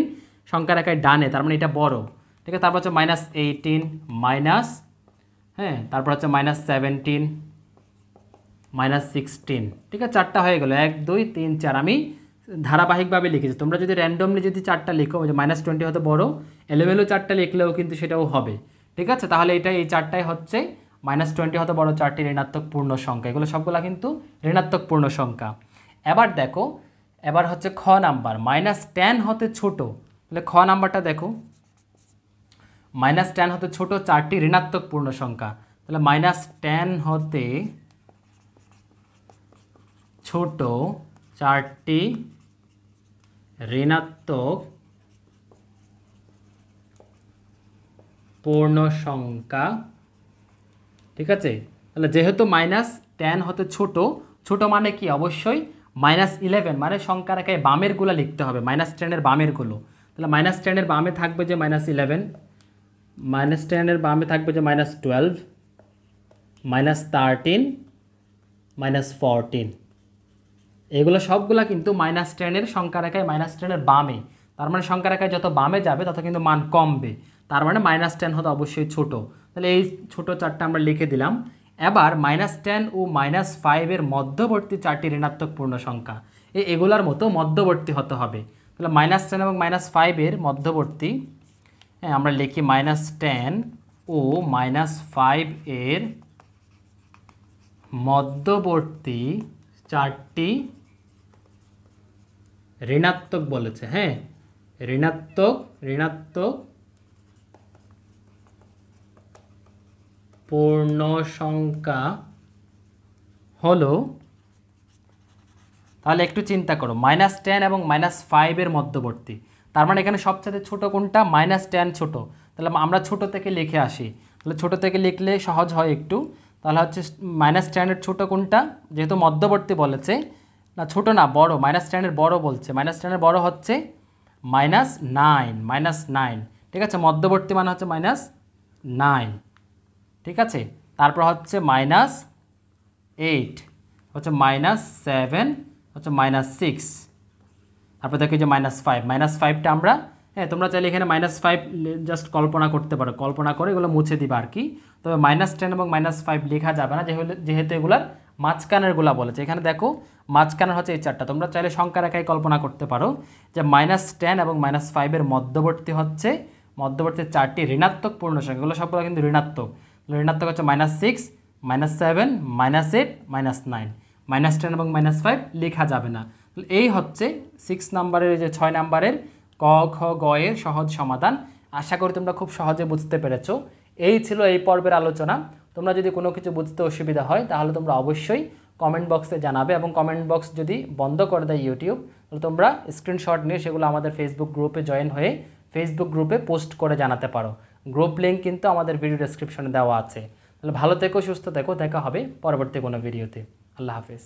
সংখ্যা রেখায় ডানে, তার মানে এটা বড়, ঠিক আছে। তারপর হচ্ছে -18, হ্যাঁ তারপর হচ্ছে -17, -16, ঠিক আছে। 4টা হয়ে গেল, 1, 2, 3, 4। আমি ধারাবাহিকভাবে লিখেছি। তোমরা যদি র্যান্ডমলি যদি 4টা লিখো, যে -20 হতে বড়, এলোমেলো 4টা লিখলেও কিন্তু সেটাও হবে, ঠিক আছে। তাহলে এই 4টাই হচ্ছে -20 হতে বড় 4টি ঋণাত্মক পূর্ণ সংখ্যা। এগুলো সবগুলা কিন্তু ঋণাত্মক পূর্ণ সংখ্যা। এবার দেখো, এবার হচ্ছে খ নাম্বার, -10 হতে ছোট। তাহলে খ নাম্বারটা দেখো, -10 হতে ছোট 4টি ঋণাত্মক পূর্ণ সংখ্যা। তাহলে -10 হতে ছোট 4টি ঋণাত্মক পূর্ণ সংখ্যা, ঠিক আছে। তাহলে যেহেতু -10 হতে ছোট মানে কি? অবশ্যই -11, মানে সংখ্যা রেখায় বামেরগুলো লিখতে হবে, -10 এর বামেরগুলো। তাহলে -10 এর বামে থাকবে যে -11, -10 এর বামে থাকবে যে -12, -13, -14। এগুলো সবগুলা কিন্তু -10-এর সংখ্যা রেখায় -10-এর বামে, তার মানে সংখ্যা রেখায় যত বামে যাবে তত কিন্তু মান কমবে, তার মানে -10 হতে অবশ্যই ছোট। তাহলে এই ছোট চারটা আমরা লিখে দিলাম। এবার -10 ও -5 এর মধ্যবর্তী চারটি ঋণাত্মক পূর্ণ সংখ্যা, এগুলার মতো মধ্যবর্তী হতে হবে। তাহলে -10 এবং -5 এর মধ্যবর্তী, হ্যাঁ আমরা লিখি -10 ও -5 এর মধ্যবর্তী চারটি ঋণাত্মক বলেছে, হ্যাঁ ঋণাত্মক পূর্ণ সংখ্যা হলো, তাহলে একটু চিন্তা করো, -10 এবং -5 এর মধ্যবর্তী, তার মানে এখানে সবচেয়ে ছোট কোনটা? -10 ছোট, তাহলে আমরা ছোট থেকে লিখে আসি। তাহলে ছোট থেকে লিখলে সহজ হয় একটু। তাহলে হচ্ছে -10 এর ছোট কোনটা, যেহেতু মধ্যবর্তী বলেছে, না ছোট না বড়, -10 এর বড় বলছে, -10 এর বড় হচ্ছে -9, ঠিক আছে, মধ্যবর্তী মানে হচ্ছে -9, ঠিক আছে। তারপর হচ্ছে -8, হচ্ছে -7, হচ্ছে -6, তারপর দেখো যে -5টা আমরা, হ্যাঁ তোমরা চাইলে এখানে -5 জাস্ট কল্পনা করতে পারো, কল্পনা করে এগুলো মুছে দিবা আর কি। তবে -10 এবং -5 লেখা যাবে না, যেহেতু এগুলার মাঝখানেরগুলা বলেছে। এখানে দেখো মাঝখানের হচ্ছে এই চারটা, তোমরা চাইলে সংখ্যা রেখায় কল্পনা করতে পারো যে -10 এবং -5 এর মধ্যবর্তী হচ্ছে চারটি ঋণাত্মক পূর্ণ সংখ্যা, এগুলো সবগুলো কিন্তু ঋণাত্মক। ঋণাত্মক হচ্ছে -6, -7, -8, -9, -10 এবং -5 লেখা যাবে না। এই হচ্ছে 6 নাম্বারের, যে 6 নাম্বারের ক খ গ এর সহজ সমাধান। আশা করি তোমরা খুব সহজে বুঝতে পেরেছো। এই ছিল এই পর্বের আলোচনা। তোমরা যদি কোনো কিছু বুঝতে অসুবিধা হয় তাহলে তোমরা অবশ্যই কমেন্ট বক্সে জানাবে, এবং কমেন্ট বক্স যদি বন্ধ করে দেয় ইউটিউব, তাহলে তোমরা স্ক্রিনশট নিয়ে সেগুলো আমাদের ফেসবুক গ্রুপে জয়েন হয়ে ফেসবুক গ্রুপে পোস্ট করে জানাতে পারো। গ্রুপ লিঙ্ক কিন্তু আমাদের ভিডিও ডেসক্রিপশনে দেওয়া আছে। তাহলে ভালো থেকো, সুস্থ থেকো, দেখা হবে পরবর্তী কোনো ভিডিওতে। আল্লাহ হাফেজ।